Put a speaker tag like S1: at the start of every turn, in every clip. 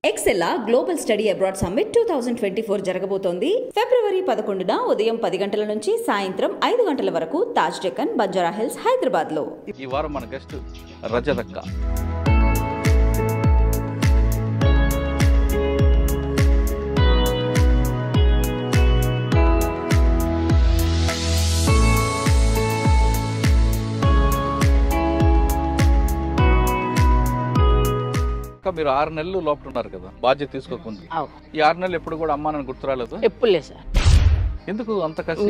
S1: ఎక్సెల్లా global study abroad summit 2024 జరగబోతోంది. ఫిబ్రవరి 11న ఉదయం 10 గంటల నుంచి సాయంత్రం 5 గంటల వరకు తాజ్ డెక్కన్, బంజారా హిల్స్, హైదరాబాద్ లో.
S2: ఈ వారం మన గెస్ట్ రజతక్క. మీరు 6 నెలలు లోపల ఉన్నారు కదా బాధ్యత తీసుకోకుండా. ఈ 6 నెలలు ఎప్పుడు కూడా అమ్మా నన్ను గుర్తు రాలేదు?
S3: ఎప్పుడు లేదు సార్.
S2: ఎందుకు అంత కసి?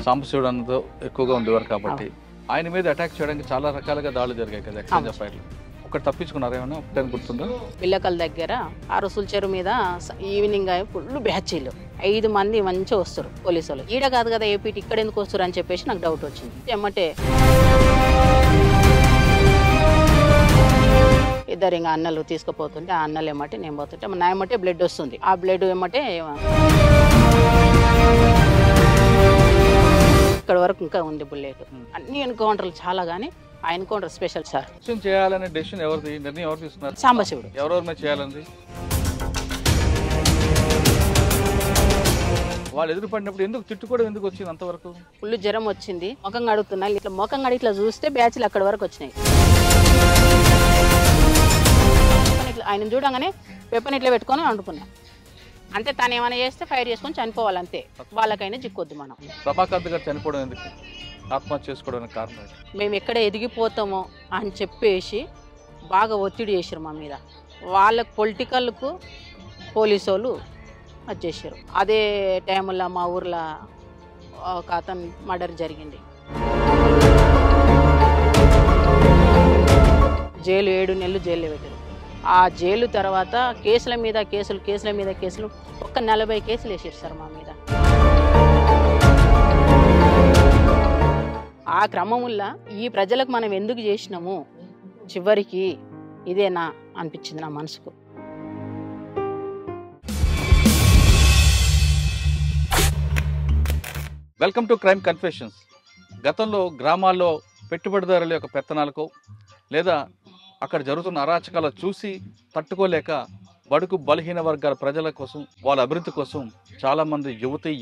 S2: సాంబశివుడు అన్నదో ఎక్కువగా ఉండేవారు కాబట్టి ఆయన మీద అటాక్ చేయడానికి చాలా రకాలుగా దాడులు జరిగాయి కదా ఎక్స్చేంజ్ ఆఫ్ ఫైర్లు. ఒకటి తప్పించుకున్నారు ఏమైనా? ఒకటి గుర్తుందా?
S3: పిల్లకల దగ్గర ఆ రుసుల చెరువు మీద ఈవినింగ్ ఫుల్ బ్యాచీలు 5 మంది మంచిగా వస్తారు పోలీసు వాళ్ళు. ఈడ కాదు కదా ఏపీటీ, ఇక్కడ ఎందుకు వస్తారు అని చెప్పేసి నాకు డౌట్ వచ్చింది. ఎమ్మటే ఇద్దరు ఇంకా అన్నలు తీసుకుపోతుంటే ఆ అన్నలు ఏమంటే నేను పోతుంటే నా ఏమంటే బ్లడ్ వస్తుంది. ఆ బ్లడ్ ఏమంటే ఇక్కడ వరకు ఇంకా ఉంది బుల్లెట్. అన్ని ఎన్కౌంటర్లు చాలా, కానీ ఆ ఎన్కౌంటర్ స్పెషల్ సార్.
S2: చేయాలనే డెసిషన్ ఎవరిది? నిర్ణయం ఎవరు తీసుకున్నారు?
S3: సాంబశివుడు.
S2: ఎవరెవరి మీద చేయాలండి? వాళ్ళు ఎదురుపడినప్పుడు ఎందుకు తిట్టుకోవడం ఎందుకు వచ్చింది అంతవరకు?
S3: ఫుల్ జ్వరం వచ్చింది, ముఖం కడుగుతున్నా. ఇట్లా ముఖం కడి ఇట్లా చూస్తే బ్యాచ్లు అక్కడ వరకు వచ్చినాయి. ఆయన చూడగానే వెపన్ ఇట్లా పెట్టుకొని అనుకున్నా అంతే. తను ఏమైనా చేస్తే ఫైర్ చేసుకొని చనిపోవాలంతే, వాళ్ళకైనా చిక్కొద్దు మనం.
S2: రమాకాంత్ గారు చనిపోవడం ఎందుకు? ఆత్మహత్య చేసుకోవడానికి కారణం?
S3: మేము ఎక్కడ ఎదిగిపోతామో అని చెప్పేసి బాగా ఒత్తిడి చేశారు మా మీద. వాళ్ళకు పొలిటికల్కు పోలీసు వాళ్ళు అది చేశారు. అదే టైంలో మా ఊర్లో ఒక అతను మర్డర్ జరిగింది. జైలు 7 నెలలు జైల్లో పెట్టారు. ఆ జైలు తర్వాత కేసుల మీద కేసులు ఒక్క 40 కేసులు వేసారు సార్ మా మీద. ఆ క్రమంలో ఈ ప్రజలకు మనం ఎందుకు చేసినాము చివరికి ఇదేనా అనిపించింది నా మనసుకు.
S2: Welcome to crime confessions. గతంలో గ్రామాల్లో పెట్టుబడిదారుల యొక్క పెత్తనాలకు లేదా అక్కడ జరుగుతున్న అరాచకాలు చూసి తట్టుకోలేక బడుగు బలహీన వర్గాల ప్రజల కోసం, వాళ్ళ అభివృద్ధి కోసం చాలామంది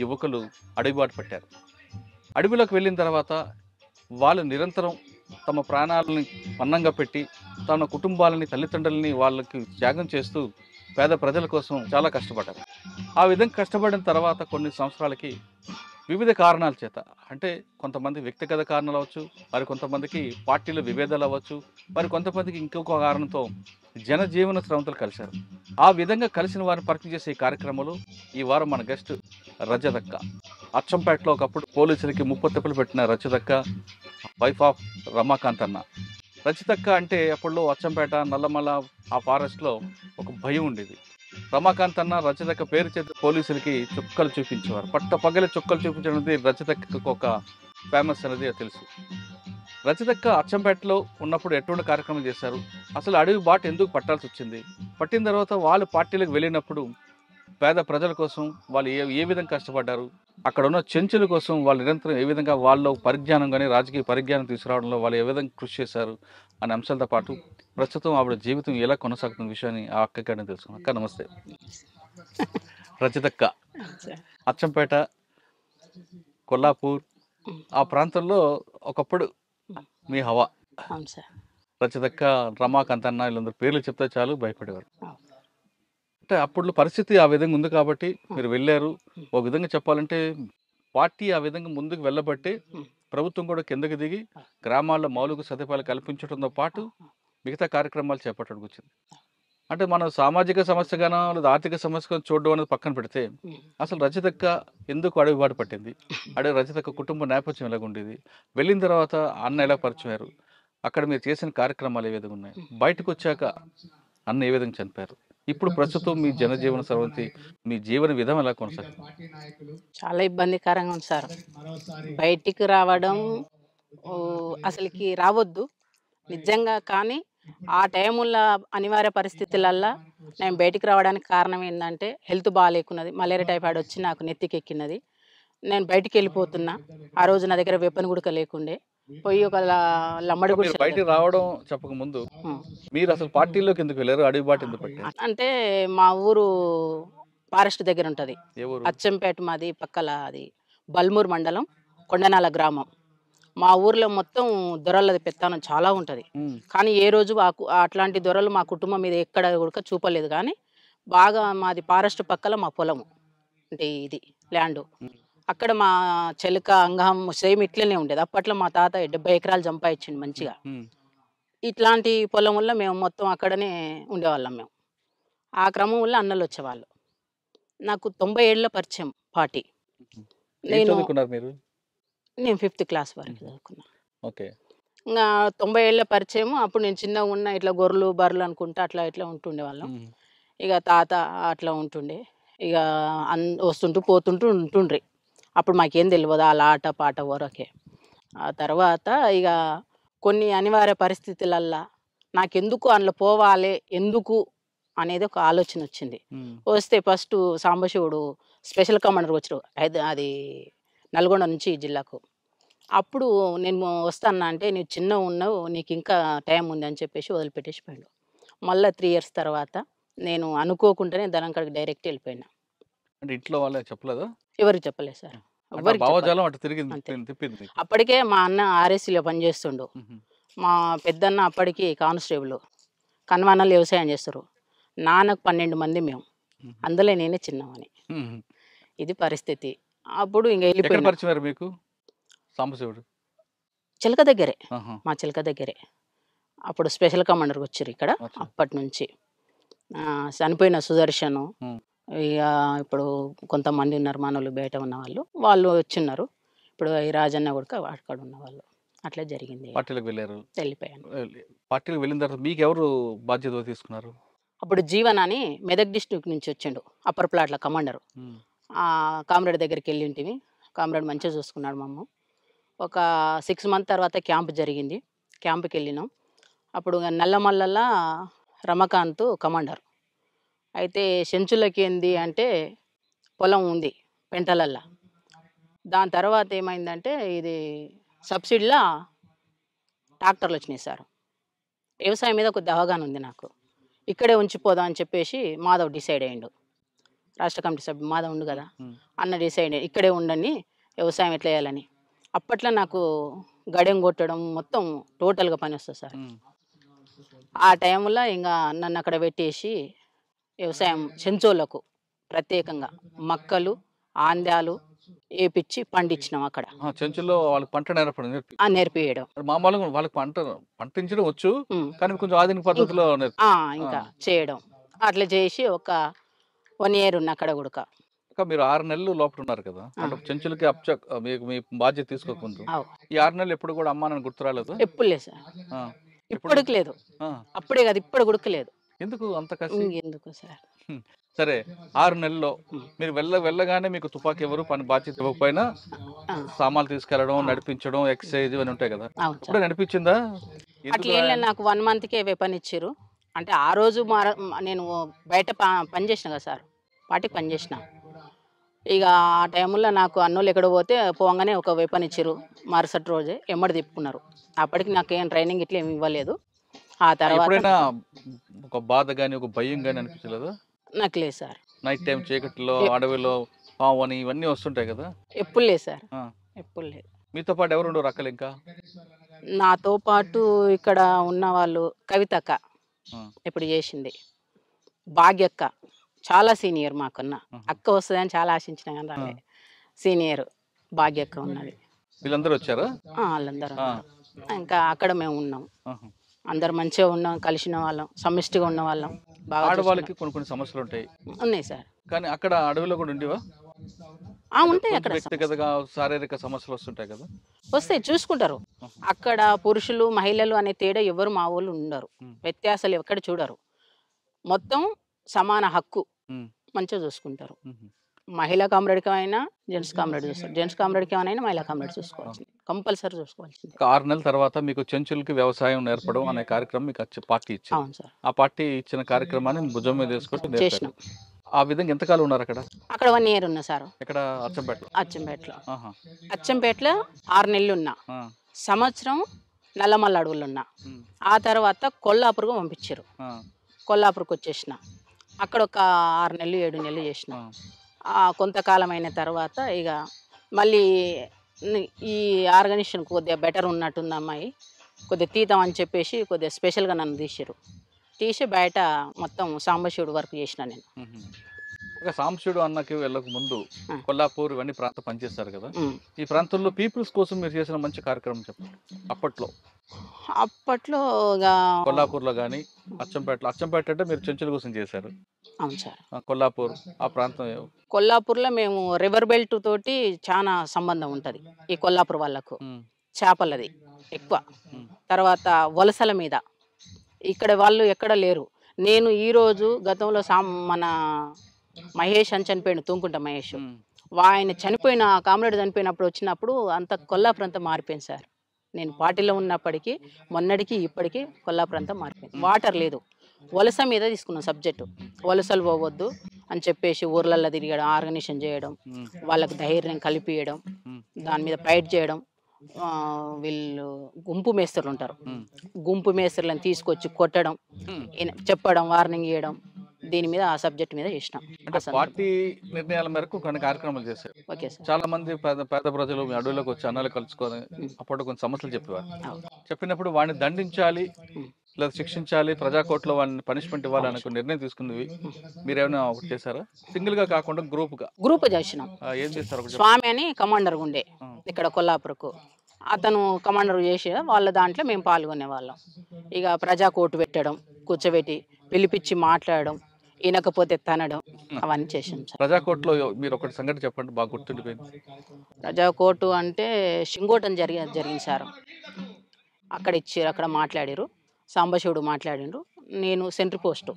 S2: యువకులు అడుగుబాటు పెట్టారు. అడవిలోకి వెళ్ళిన తర్వాత వాళ్ళు నిరంతరం తమ ప్రాణాలని పన్నంగా పెట్టి తమ కుటుంబాలని, తల్లిదండ్రులని వాళ్ళకి త్యాగం చేస్తూ పేద ప్రజల కోసం చాలా కష్టపడ్డారు. ఆ విధంగా కష్టపడిన తర్వాత కొన్ని సంవత్సరాలకి వివిధ కారణాల చేత, అంటే కొంతమంది వ్యక్తిగత కారణాలు అవ్వచ్చు, మరి కొంతమందికి పార్టీల విభేదాలు అవ్వచ్చు, మరి కొంతమందికి ఇంకొక కారణంతో జనజీవన స్రవంతులు కలిశారు. ఆ విధంగా కలిసిన వారిని పరిచయం చేసే ఈ కార్యక్రమంలో ఈ వారం మన గెస్ట్ రజతక్క. అచ్చంపేటలో ఒకప్పుడు పోలీసులకి ముప్పతిప్పలు పెట్టిన రజతక్క, వైఫ్ ఆఫ్ రమాకాంత్ అన్న. రజతక్క అంటే అప్పట్లో అచ్చంపేట, నల్లమల ఆ ఫారెస్ట్లో ఒక భయం ఉండేది. రమాకాంత్ అన్న రజతక్క పేరు చేత పోలీసులకి చుక్కలు చూపించేవారు. పగలి చుక్కలు చూపించడం రజతక్కకు ఒక ఫేమస్ అనేది తెలుసు. రజతక్క అచ్చంపేటలో ఉన్నప్పుడు ఎటువంటి కార్యక్రమం చేశారు? అసలు అడవి బాట ఎందుకు పట్టాల్సి వచ్చింది? పట్టిన తర్వాత వాళ్ళు పార్టీలకు వెళ్ళినప్పుడు పేద ప్రజల కోసం వాళ్ళు ఏ విధంగా కష్టపడ్డారు? అక్కడ ఉన్న చెంచుల కోసం వాళ్ళు నిరంతరం ఏ విధంగా వాళ్ళ పరిజ్ఞానం కానీ రాజకీయ పరిజ్ఞానం తీసుకురావడంలో వాళ్ళు ఏ విధంగా కృషి చేశారు అనే అంశాలతో పాటు ప్రస్తుతం ఆవిడ జీవితం ఎలా కొనసాగుతున్న విషయాన్ని ఆ అక్కగానే తెలుసుకున్నాం. అక్క నమస్తే. రజతక్క అచ్చంపేట, కొల్లాపూర్ ఆ ప్రాంతంలో ఒకప్పుడు మీ హవా. రజతక్క, రమాకాంత్ అన్న వీళ్ళందరూ పేర్లు చెప్తే చాలు భయపడేవారు. అంటే అప్పుడు పరిస్థితి ఆ విధంగా ఉంది కాబట్టి మీరు వెళ్ళారు. ఒక విధంగా చెప్పాలంటే పార్టీ ఆ విధంగా ముందుకు వెళ్ళబట్టి ప్రభుత్వం కూడా కిందకి దిగి గ్రామాల్లో మౌలిక సదుపాయాలు కల్పించడంతో పాటు మిగతా కార్యక్రమాలు చేపట్టడానికి వచ్చింది. అంటే మనం సామాజిక సమస్యగానో లేదా ఆర్థిక సమస్యగా చూడడం అనేది పక్కన పెడితే అసలు రజతక్క ఎందుకు అడవిబాటు పట్టింది? రజతక్క కుటుంబ నేపథ్యం ఎలాగుండేది? వెళ్ళిన తర్వాత అన్న ఎలా పరిచయారు? అక్కడ మీరు చేసిన కార్యక్రమాలు ఏ విధంగా ఉన్నాయి? బయటకు వచ్చాక అన్న ఏ విధంగా చనిపోయారు? ఇప్పుడు ప్రస్తుతం మీ జనజీవన సర్వంతి, మీ జీవన విధానం ఎలా కొనసాగుతుంది?
S3: చాలా ఇబ్బందికరంగా ఉంది సార్. బయటికి రావడం అసలుకి రావద్దు నిజంగా, కానీ ఆ టైముల్లో అనివార్య పరిస్థితులల్లో నేను బయటికి రావడానికి కారణం ఏంటంటే హెల్త్ బాగాలేకున్నది, మలేరియా టైఫాయిడ్ వచ్చి నాకు నెత్తికి ఎక్కినది. నేను బయటికి వెళ్ళిపోతున్నా. ఆ రోజు నా దగ్గర వెపన్ కూడా లేకుండే. పోయి ఒక లమ్మడి
S2: మీరు
S3: గుడిసెల
S2: బయటికి రావడం చెప్పక ముందు
S3: ఉమ్.
S2: మీరు అసలు పార్టీలోకి ఎందుకు వెళ్ళారు? అడవి బాట ఎందుకు పట్టారు?
S3: అంటే మా ఊరు ఫారెస్ట్ దగ్గర ఉంటుంది.
S2: ఏ ఊరు?
S3: అచ్చంపేట మాది, పక్కల అది బల్మూరు మండలం, కొండనాల గ్రామం. మా ఊర్లో మొత్తం దొరలది పెత్తనం చాలా ఉంటుంది.
S2: ఉమ్,
S3: కానీ ఏ రోజు అట్లాంటి దొరలు మా కుటుంబం మీద ఎక్కడ కూడా చూపలేదు. కానీ బాగా మాది ఫారెస్ట్ పక్కల మా పొలము, అంటే ఇది ల్యాండ్.
S2: ఉమ్,
S3: అక్కడ మా చెలక అంగం సేమ్ ఇట్లనే ఉండేది. అప్పట్లో మా తాత 70 ఎకరాలు సంపాదించిండు మంచిగా.
S2: ఉమ్,
S3: ఇట్లాంటి పొలం వల్ల మేము మొత్తం అక్కడనే ఉండేవాళ్ళం మేము. ఆ క్రమం వల్ల అన్నలు వచ్చేవాళ్ళు. నాకు 90 ఏళ్ళ పరిచయం పార్టీ.
S2: ఉమ్. ఏం
S3: నేను
S2: చదువుకున్నారు మీరు?
S3: నేను 5th క్లాస్ వరకు చదువుకున్నా.
S2: ఓకే.
S3: ఇంకా 90 ఏళ్ళ పరిచయం. అప్పుడు నేను చిన్నగా ఉన్న ఇట్లా గొర్రెలు బర్రెలు అనుకుంటా అట్లా ఇట్లా ఉంటుండేవాళ్ళం.
S2: ఉమ్,
S3: ఇక తాత అట్లా ఉంటుండే. ఇక వస్తుంటూ పోతుంటూ ఉంటుండ్రి. అప్పుడు మాకేం తెలియదు అలా ఆట పాట వరకే. ఆ తర్వాత ఇక కొన్ని అనివార్య పరిస్థితులల్లా నాకెందుకు అందులో పోవాలి, ఎందుకు అనేది ఒక ఆలోచన వచ్చింది.
S2: ఉమ్,
S3: వస్తే ఫస్ట్ సాంబశివుడు స్పెషల్ కమాండర్ వచ్చారు అది నల్గొండ నుంచి ఈ జిల్లాకు. అప్పుడు నేను వస్తాను అంటే, నీవు చిన్న ఉన్నావు, నీకు ఇంకా టైం ఉంది అని చెప్పేసి వదిలిపెట్టేసి పోయాడు. మళ్ళీ 3 ఇయర్స్ తర్వాత నేను అనుకోకుండానే దళంకాడికి డైరెక్ట్ వెళ్ళిపోయినా.
S2: అంటే ఇంట్లో వాళ్ళే చెప్పలేదా?
S3: ఎవరికి చెప్పలేదు సార్,
S2: అంటే ఆ
S3: ఎవరికి చెప్పలేదు.
S2: భావజాలం అటు తిరిగింది,
S3: అంతే.
S2: తిప్పింది మీకు.
S3: అప్పటికే మా అన్న ఆర్ఎస్సీలో పనిచేస్తుండు.
S2: ఉహు,
S3: మా పెద్దన్న అప్పటికి కానిస్టేబుల్, కన్వానాలు వ్యవసాయం చేస్తారు. నాన్నకు 12 మంది మేము,
S2: ఉహు,
S3: అందులో నేనే చిన్నవాని.
S2: ఉహు.
S3: ఇది పరిస్థితి. అప్పుడు ఇంక
S2: ఎక్కడ
S3: వెళ్ళిపోయినా.
S2: పరిచయం మీకు సాంబశివుడు?
S3: చిలక దగ్గరే,
S2: ఆహా,
S3: మా చిలక దగ్గరే. అప్పుడు స్పెషల్ కమాండర్కి వచ్చారు ఇక్కడ.
S2: అచ్చా.
S3: అప్పటి నుంచి చనిపోయిన సుదర్శను,
S2: ఉమ్,
S3: ఇక ఇప్పుడు కొంతమంది ఉన్నారు మనోళ్ళు, బయట ఉన్న వాళ్ళు వచ్చిన్నారు. ఇప్పుడు ఈ రాజన్న కూడా అక్కడ ఉన్న వాళ్ళు. అట్లా జరిగింది.
S2: పార్టీలకు వెళ్ళారు.
S3: వెళ్ళిపోయాను.
S2: పార్టీలకు వెళ్ళిన తర్వాత మీకు ఎవరు బాధ్యత తీసుకున్నారు?
S3: అప్పుడు జీవన్ అని మెదక్ డిస్ట్రిక్ట్ నుంచి వచ్చిండు, అప్పర్ ప్లాట్ల కమాండరు.
S2: ఉమ్,
S3: కామ్రేడ్ దగ్గరికి వెళ్ళింటివి. కామ్రేడ్ మంచిగా చూసుకున్నాడు మమ్మ. ఒక 6 మంత్ తర్వాత క్యాంప్ జరిగింది. క్యాంప్కి వెళ్ళినాం. అప్పుడు నల్లమల్లల రమకాంత్ కమాండర్. అయితే చెంచులకి ఏంది అంటే పొలం ఉంది పెంటలల్లా. దాని తర్వాత ఏమైందంటే ఇది సబ్సిడీలా ట్రాక్టర్లు వచ్చినాయి సార్. వ్యవసాయం మీద కొద్ది అవగాహన ఉంది నాకు. ఇక్కడే ఉంచిపోదాం అని చెప్పేసి మాధవ్ డిసైడ్ అయ్యిండు. రాష్ట్ర కమిటీ సభ్యుడు మాధవ్ ఉండు కదా,
S2: ఉమ్,
S3: అన్న డిసైడ్ ఇక్కడే ఉండండి, వ్యవసాయం ఎట్లా చేయాలని. అప్పట్లో నాకు గడెం కొట్టడం మొత్తం టోటల్గా పని వస్తుంది సార్.
S2: ఉమ్,
S3: ఆ టైంలో ఇంకా నన్ను అక్కడ పెట్టేసి వ్యవసాయం చెంచోళ్ళకు ప్రత్యేకంగా మక్కలు, ఆంద్యాలు వేపించి పండించినాం అక్కడ.
S2: చెంచుల్లో వాళ్ళకి పంట నేర్పడం
S3: నేర్పియడం.
S2: మామూలుగా వాళ్ళకి పండించడం వచ్చు,
S3: ఉమ్.
S2: కానీ కొంచెం ఆధునిక పద్ధతిలో
S3: ఇంకా చేయడం అట్లా చేసి ఒక 1 year ఉన్న అక్కడ కూడా.
S2: ఇంకా మీరు 6 నెలలు లోపల ఉన్నారు కదా, అంటే చెంచులకి మీకు మీ బాధ్యత తీసుకోకముందు
S3: అవు.
S2: ఈ 6 నెలలు ఎప్పుడు కూడా అమ్మా నన్ను గుర్తు రాలేదు?
S3: ఎప్పుడు లేదు సార్,
S2: ఆ,
S3: ఇప్పటికి లేదు.
S2: ఆ,
S3: అప్పుడే కాదు ఇప్పుడు గుడకలేదు.
S2: ఎందుకు అంత కసి?
S3: ఎందుకు సార్.
S2: సరే, 6 నెలల్లో మీరు వెళ్ళగానే మీకు తుపాకీ ఎవరు పని బాధ్యత ఇవ్వకపోయినా సామాన్లు తీసుకెళ్లడం, నడిపించడం, ఎక్సర్సైజ్ ఇవన్నీ ఉంటాయి కదా,
S3: అవును
S2: ఇప్పుడే
S3: సార్.
S2: నడిపించిందా?
S3: అట్లా ఏం లేదు, నాకు 1 monthకే వెపన్ ఇచ్చారు. అంటే ఆ రోజు నేను బయట పని చేసిన కదా సార్, పార్టీకి పని చేసిన. ఇక ఆ టైంలో నాకు అన్నోళ్ళు ఎక్కడ పోతే పోగానే ఒక వెపన్ ఇచ్చారు. మరుసటి రోజే ఎమ్మడి తిప్పుకున్నారు. అప్పటికి నాకు ఏం ట్రైనింగ్ ఇట్లా ఏమి ఇవ్వలేదు. ఆ తర్వాత
S2: ఎప్పుడైనా ఒక బాధ గానీ ఒక భయం గానీ అనిపించలేదా?
S3: నాకు లేదు సార్.
S2: నైట్ టైం చీకట్లో అడవిలో పాము అని ఇవన్నీ వస్తుంటాయి కదా?
S3: ఎప్పుడు లేదు సార్,
S2: ఆ,
S3: ఎప్పుడు లేదు.
S2: మీతో పాటు ఎవరు ఉండరు అక్కలు ఇంకా?
S3: నాతో పాటు ఇక్కడ ఉన్న వాళ్ళు కవితక్క
S2: ఆ,
S3: ఇప్పుడు చేసింది, భాగ్యక్క చాలా సీనియర్ మాకున్న అక్క వస్తుందని చాలా ఆశించిన కానీ రాలే. సీనియర్ భాగ్యక్క ఉన్నది.
S2: వీళ్ళందరూ వచ్చారా?
S3: వాళ్ళందరూ ఉన్నారు. ఇంకా అక్కడ మేము ఉన్నాం,
S2: ఆహా.
S3: అందరు మంచిగా ఉన్నాం, కలిసిన వాళ్ళం, సమిష్టిగా ఉన్న వాళ్ళం. బాగా
S2: ఆడవాళ్ళకి కొన్ని సమస్యలు ఉంటాయి
S3: ఉన్నాయి సార్.
S2: కానీ అక్కడ అడవిలో కూడా ఉండేవా?
S3: ఉంటాయి అక్కడ
S2: వ్యక్తిగతంగా శారీరక సమస్యలు వస్తుంటాయి కదా?
S3: వస్తాయి, చూసుకుంటారు. అక్కడ పురుషులు మహిళలు అనే తేడా ఎవరు మా వాళ్ళు ఉండరు, వ్యత్యాసాలు ఎక్కడ చూడరు. మొత్తం సమాన హక్కు, మంచిగా చూసుకుంటారు. మహిళా కామ్రేడ్కి అయినా జెంట్స్ కామ్రేడ్ చూస్తారు, జెంట్స్ కామ్రేడ్కి ఏమైనా మహిళా కామ్రేడ్ చూసుకోవాల్సింది, కంపల్సరీ చూసుకోవాల్సింది.
S2: 6 నెలల తర్వాత మీకు చెంచులకి వ్యవసాయం నేర్పడం అనే కార్యక్రమం మీకు పార్టీ ఇచ్చింది.
S3: అవును సార్,
S2: ఆ పార్టీ ఇచ్చిన కార్యక్రమాన్ని భుజం మీద వేసుకుంటూ
S3: చేసినాం.
S2: ఆ విధంగా ఎంతకాలం ఉన్నారు అక్కడ?
S3: అక్కడ 1 year ఉన్నా సార్.
S2: ఇక్కడ అచ్చంపేట.
S3: అచ్చంపేటలో
S2: ఆహా.
S3: అచ్చంపేటలో 6 నెలలు ఉన్నా. సంవత్సరం నల్లమల్ల అడవుల్లో ఉన్నా.
S2: ఉమ్.
S3: ఆ తర్వాత కొల్లాపూర్కు పంపించారు.
S2: ఆ,
S3: కొల్లాపూర్కి వచ్చేసిన. అక్కడ ఒక 6 నెలలు 7 నెలలు చేసిన.
S2: ఆ,
S3: కొంతకాలం అయిన తర్వాత ఇక మళ్ళీ ఈ ఆర్గనైజేషన్ కొద్దిగా బెటర్ ఉన్నట్టుంది అమ్మాయి, కొద్దిగా తీద్దాం అని చెప్పేసి కొద్దిగా స్పెషల్గా నన్ను తీసారు. తీసి బయట మొత్తం సాంబశివుడు వర్క్ చేసిన నేను.
S2: ఉహు. ఒక సాంబశివుడు అన్నకి వెళ్ళక ముందు
S3: ఆ.
S2: కొల్లాపూర్ ఇవన్నీ ప్రాంతం పనిచేస్తారు కదా,
S3: ఉమ్.
S2: ఈ ప్రాంతంలో పీపుల్స్ కోసం మీరు చేసిన మంచి కార్యక్రమం చెప్పండి.
S3: అప్పట్లో ఇక
S2: కొల్లాపూర్లో కానీ అచ్చంపేట అంటే మీరు చెంచుల కోసం చేశారు.
S3: అవును సార్.
S2: కొల్లాపూర్ ఆ ప్రాంతం
S3: కొల్లాపూర్లో మేము రివర్ బెల్ట్ తోటి చాలా సంబంధం ఉంటుంది ఈ కొల్లాపూర్ వాళ్ళకు.
S2: ఉమ్,
S3: చేపలది ఎక్కువ.
S2: ఉమ్,
S3: తర్వాత వలసల మీద ఇక్కడ వాళ్ళు ఎక్కడ లేరు. నేను ఈరోజు గతంలో మన మహేష్ అని చనిపోయాడు, తూంకుంట మహేష్.
S2: ఉమ్,
S3: ఆయన చనిపోయిన కామ్రేడ్ చనిపోయినప్పుడు వచ్చినప్పుడు అంత కొల్లాపూర్ అంతా మారిపోయింది సార్. నేను పార్టీలో ఉన్నప్పటికీ మొన్నటికి ఇప్పటికీ కొల్లాపూర్ అంతా మారిపోయింది. వాటర్ లేదు. వలస మీద తీసుకున్నాం సబ్జెక్టు. వలసలు పోవద్దు అని చెప్పేసి ఊర్లల్లో తిరగడం, ఆర్గనైజేషన్ చేయడం,
S2: ఉమ్,
S3: వాళ్ళకి ధైర్యం కలిపియడం,
S2: ఉమ్,
S3: దాని మీద ఫైట్ చేయడం. వీళ్ళు గుంపు మేస్త్రులు ఉంటారు,
S2: ఉమ్,
S3: గుంపు మేస్త్రులను తీసుకొచ్చి కొట్టడం,
S2: ఉమ్.
S3: చెప్పడం, వార్నింగ్ ఇవ్వడం, దీని మీద ఆ సబ్జెక్ట్ మీద చేసినాం.
S2: అంటే పార్టీ నిర్ణయాల మేరకు కొన్ని కార్యక్రమాలు చేశారు.
S3: Okay sir.
S2: చాలా మంది పేద ప్రజలు మీ అడవులకు వచ్చి అన్నాలు కలుసుకొని అప్పుడు కొన్ని సమస్యలు చెప్పేవారు. చెప్పినప్పుడు వాడిని దండించాలి లేదా శిక్షించాలి, ప్రజాకోర్టులో వాడిని పనిష్మెంట్ ఇవ్వాలి అనుకున్న నిర్ణయం తీసుకున్నవి మీరేమైనా ఒకటి చేశారా? సింగిల్ గా కాకుండా గ్రూప్
S3: చేసినాం.
S2: ఏం చేస్తారు?
S3: స్వామి అని కమాండర్ ఉండే ఇక్కడ కొల్లాపూర్కు. అతను కమాండర్ చేసి వాళ్ళ దాంట్లో మేము పాల్గొనే వాళ్ళం. ఇక ప్రజా కోర్టు పెట్టడం, కూర్చోబెట్టి పిలిపించి మాట్లాడడం, వినకపోతే తనడం, అవన్నీ చేసాం సార్.
S2: ప్రజాకోర్టులో మీరు ఒకటి సంఘటన చెప్పండి, బాగా గుర్తుండిపోయింది.
S3: ప్రజా కోర్టు అంటే షింగోటం జరిగింది సార్. అక్కడ ఇచ్చారు, అక్కడ మాట్లాడారు, సాంబశివుడు మాట్లాడిండ్రు. నేను సెంట్రీ పోస్టు,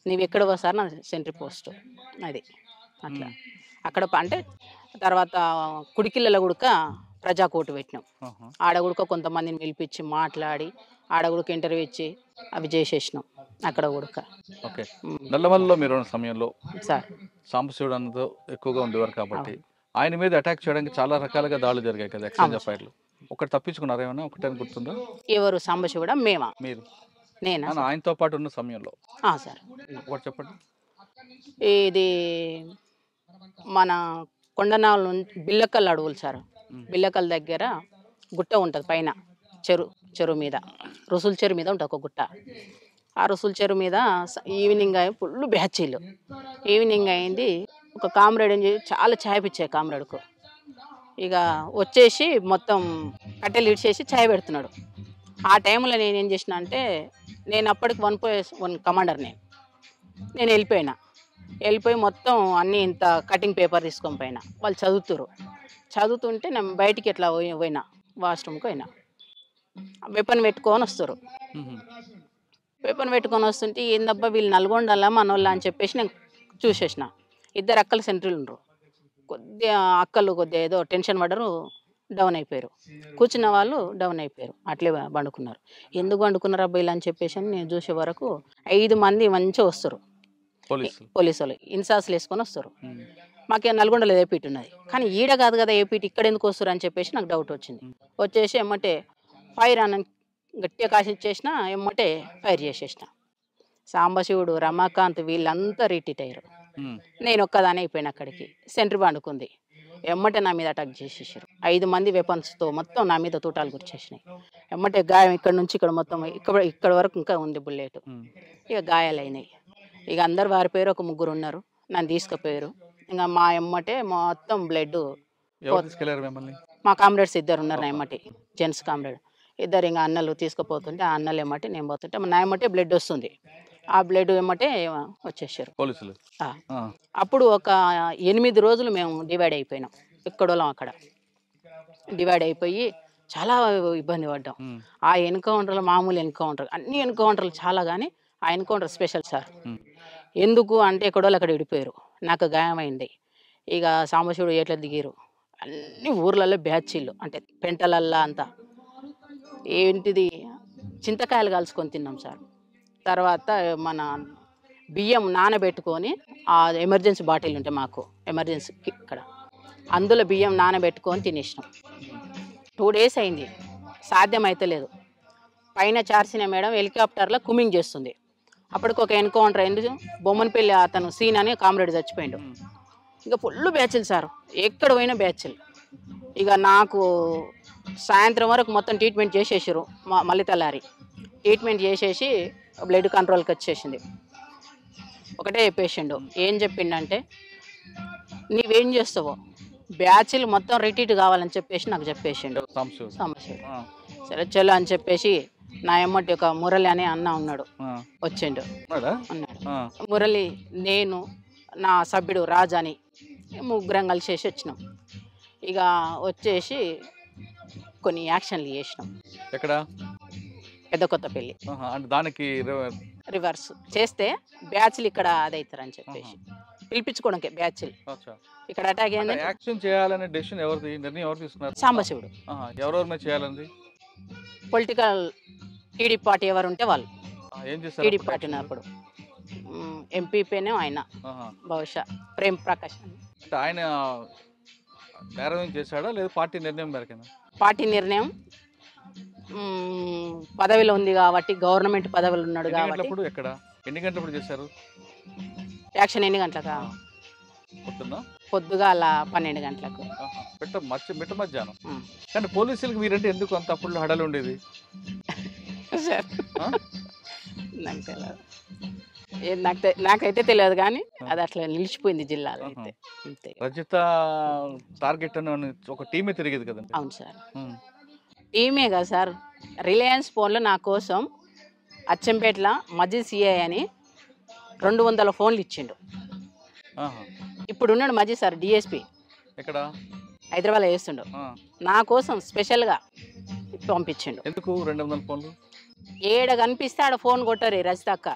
S3: నీవు ఎక్కడ వస్తారు నా సెంట్రీ పోస్టు అది అట్లా. అక్కడ అంటే తర్వాత కుడికిళ్ళలో గుడక ప్రజా కోర్టు పెట్టినాం. ఆడగుడక కొంతమందిని పిలిపించి మాట్లాడి ఆడగుడక ఇంటర్వ్యూ ఇచ్చి అవి చేసేసినాం అక్కడ గుడక.
S2: ఓకే. నల్లమల్లలో మీరు ఉన్న సమయంలో
S3: సార్
S2: సాంబశివుడు అన్నతో ఎక్కువగా ఉండేవారు కాబట్టి ఆయన మీద అటాక్ చేయడానికి చాలా రకాలుగా దాడులు జరిగాయి కదా, ఎక్స్చేంజ్ ఫైర్లు. ఒకటి తప్పించుకున్నారు ఏమన్నా? ఒకటే గుర్తుందా?
S3: ఎవరు? సాంబశివుడా? మేమా?
S2: మీరు.
S3: నేనా?
S2: ఆయనతో పాటు ఉన్న సమయంలో
S3: సార్
S2: ఒకటి చెప్పండి.
S3: ఇది మన కొండనాల నుంచి బిల్లకల్ అడవులు సార్. బిల్లకల్ దగ్గర గుట్ట ఉంటుంది పైన, చెరువు మీద, రుసుల చెరువు మీద ఉంటుంది ఒక గుట్ట. ఆ రుసుల చెరువు మీద ఈవినింగ్ అయి ఫుల్ బ్యాచీలు. ఈవినింగ్ అయింది, ఒక కామ్రేడ్ చాలా ఛాయ్ పిచ్చాయి కామ్రేడ్కు. ఇక వచ్చేసి మొత్తం కట్టెలు ఇడిచేసి ఛాయ్ పెడుతున్నాడు. ఆ టైంలో నేనేం చేసిన అంటే, నేను అప్పటికి 1+1 కమాండర్. నేను వెళ్ళిపోయి మొత్తం అన్నీ ఇంత కటింగ్ పేపర్ తీసుకొని పోయినా. వాళ్ళు చదువుతుంటే నేను బయటికి ఎట్లా పోయినా, వాష్రూమ్కి పోయినా. వెపన్ పెట్టుకొని వస్తారు. వెపన్ పెట్టుకొని వస్తుంటే ఏందబ్బా వీళ్ళు నల్గొండలా మనోళ్ళ అని చెప్పేసి నేను చూసేసిన. 2 అక్కలు సెంట్రీలు ఉండరు. అక్కలు కొద్దిగా ఏదో టెన్షన్ పడ్డరు, డౌన్ అయిపోయారు. కూర్చున్న వాళ్ళు డౌన్ అయిపోయారు, అట్లే పండుకున్నారు. ఎందుకు పండుకున్నారు అబ్బాయిలు అని చెప్పేసి నేను చూసే వరకు 5 మంది మంచిగా వస్తారు, పోలీసు వాళ్ళు ఇన్సాస్లు వేసుకొని వస్తారు. మాకే నల్గొండలో ఏపీటీ ఉన్నది, కానీ ఈడ కాదు కదా ఏపీటీ, ఇక్కడ ఎందుకు వస్తారు అని చెప్పేసి నాకు డౌట్ వచ్చింది. వచ్చేసి ఎమ్మటే ఫైర్ అని గట్టిగా కాసిచ్చేసిన, ఎమ్మటే ఫైర్ చేసేసిన. సాంబశివుడు, రమాకాంత్ వీళ్ళంతా రిట్రీట్ అయ్యారు. నేను ఒక్కదానే అయిపోయినా. అక్కడికి సెంట్రీ పండుకుంది, ఎమ్మటే నా మీద అటాక్ చేసేసారు. 5 మంది వెపన్స్తో మొత్తం నా మీద తూటాలు గుర్చేసినాయి. ఎమ్మటే గాయం ఇక్కడ నుంచి ఇక్కడ మొత్తం ఇక్కడ వరకు ఇంకా ఉంది బుల్లెట్. ఇక గాయాలైనాయి. ఇక అందరు వారిపోయారు, ఒక 3 ఉన్నారు, నన్ను తీసుకుపోయారు. ఇంకా మా ఎమ్మటే మొత్తం బ్లడ్. మా కామ్రేడ్స్ 2 ఉన్నారు నా ఎమ్మటి, జెంట్స్ కామ్రేడ్ 2. ఇంకా అన్నలు తీసుకుపోతుంటే ఆ అన్నలు ఎమ్మటే నేను పోతుంటే నా ఎమ్మటే బ్లడ్ వస్తుంది. ఆ బ్లడ్ ఎమ్మటే వచ్చేసారు పోలీసులు. అప్పుడు ఒక 8 రోజులు మేము డివైడ్ అయిపోయినాం, ఎక్కడోళ్ళం అక్కడ డివైడ్ అయిపోయి చాలా ఇబ్బంది పడ్డాం. ఆ ఎన్కౌంటర్లు మామూలు ఎన్కౌంటర్, అన్ని ఎన్కౌంటర్లు చాలా, కానీ ఆ ఎన్కౌంటర్ స్పెషల్ సార్. ఎందుకు అంటే ఎక్కడోళ్ళు అక్కడ విడిపోయారు, నాకు గాయమైంది. ఇక సాంబశివుడు ఎట్లా దిగారు, అన్ని ఊర్లలో బ్యాచీలు అంటే పెంటలల్లా అంతా ఏంటిది చింతకాయలు కలుసుకొని తిన్నాం సార్. తర్వాత మన బియ్యం నానబెట్టుకొని, ఆ ఎమర్జెన్సీ బాటిల్ ఉంటే మాకు ఎమర్జెన్సీకి ఇక్కడ, అందులో బియ్యం నానబెట్టుకొని తినేసినాం. 2 days అయింది. సాధ్యం అయితే లేదు. పైన చార్సిన మేడం హెలికాప్టర్లో కుమింగ్ చేస్తుంది. అప్పటికి ఒక ఎన్కౌంటర్ అయింది. బొమ్మనపల్లి అతను సీన్ అని కామ్రేడ్ చచ్చిపోయిండు. ఇక ఫుల్ బ్యాచ్లు సార్, ఎక్కడ పోయినా బ్యాచ్లు. ఇక నాకు సాయంత్రం వరకు మొత్తం ట్రీట్మెంట్ చేసేసారు. మళ్ళీ తెల్లారి ట్రీట్మెంట్ చేసేసి బ్లడ్ కంట్రోల్కి వచ్చేసింది. ఒకటే చెప్పేసిండు, ఏం చెప్పిండంటే నీవేం చేస్తావో బ్యాచ్లు మొత్తం రిటీట్ కావాలని చెప్పేసి నాకు చెప్పేసిండు. సమస్య సరే చలో అని చెప్పేసి నా ఎమ్మటి ఒక మురళి అనే అన్న ఉన్నాడు, వచ్చిండు. అన్నాడు మురళి, నేను నా సభ్యుడు రాజాని ముగ్గురం కలిసేసి వచ్చినాం. ఇక వచ్చేసి కొన్ని యాక్షన్లు చేసినాం.
S2: ఎక్కడ?
S3: పెద్ద కొత్తపల్లి.
S2: దానికి
S3: రివర్స్ చేస్తే బ్యాచ్లు ఇక్కడ అదవుతారని చెప్పేసి పిలిపించుకోవడానికి బ్యాచ్లు ఇక్కడ అటాక్ అయింది.
S2: యాక్షన్ చేయాలనే డెసిషన్ ఎవరిది, నిర్ణయం ఎవరు తీసుకున్నారు?
S3: సాంబశివుడు.
S2: ఎవరెవరి మీద చేయాలండి?
S3: పొలిటికల్ టీడీపీ పార్టీ ఎవరు ఉంటే వాళ్ళు.
S2: ఏం చేస్తారు
S3: టీడీపీ పార్టీ ఉన్నప్పుడు ఎంపీపీనే ఆయన, బహుశా ప్రేమ్ ప్రకాష్
S2: అంటే ఆయన నేరం చేశాడా లేదా పార్టీ నిర్ణయం మేరకేనా?
S3: పార్టీ నిర్ణయం. పదవిలో ఉంది కాబట్టి, గవర్నమెంట్ పదవిలో ఉన్నాడు కాబట్టి.
S2: ఎక్కడ ఎన్ని గంటలప్పుడు చేశారు
S3: యాక్షన్? ఎన్ని గంటలకా? పొద్దుగాల 12 గంటలకు.
S2: మిట్ట మధ్యాహ్నం. కానీ పోలీసులకు మీరంటే ఎందుకు అంత అప్పుడు హడలు ఉండేది?
S3: నాకైతే తెలియదు కానీ అది అట్లా నిలిచిపోయింది జిల్లాలో. అయితే
S2: రజిత టార్గెట్ అని ఒక టీమే తిరిగేది కదండి?
S3: అవును సార్, టీమే కదా సార్. రిలయన్స్ ఫోన్లో నా కోసం అచ్చంపేటలో మజీ సిఐ అని 200 ఫోన్లు ఇచ్చిండు. ఇప్పుడు ఉన్నాడు మజీ సార్, డిఎస్పీ.
S2: ఎక్కడ?
S3: హైదరాబాద్లో చేస్తుండు. నా కోసం స్పెషల్గా పంపించిండు.
S2: ఎందుకు 200 ఫోన్లు?
S3: ఏడ కనిపిస్తే ఆడ ఫోన్ కొట్టారు రజిత అక్క,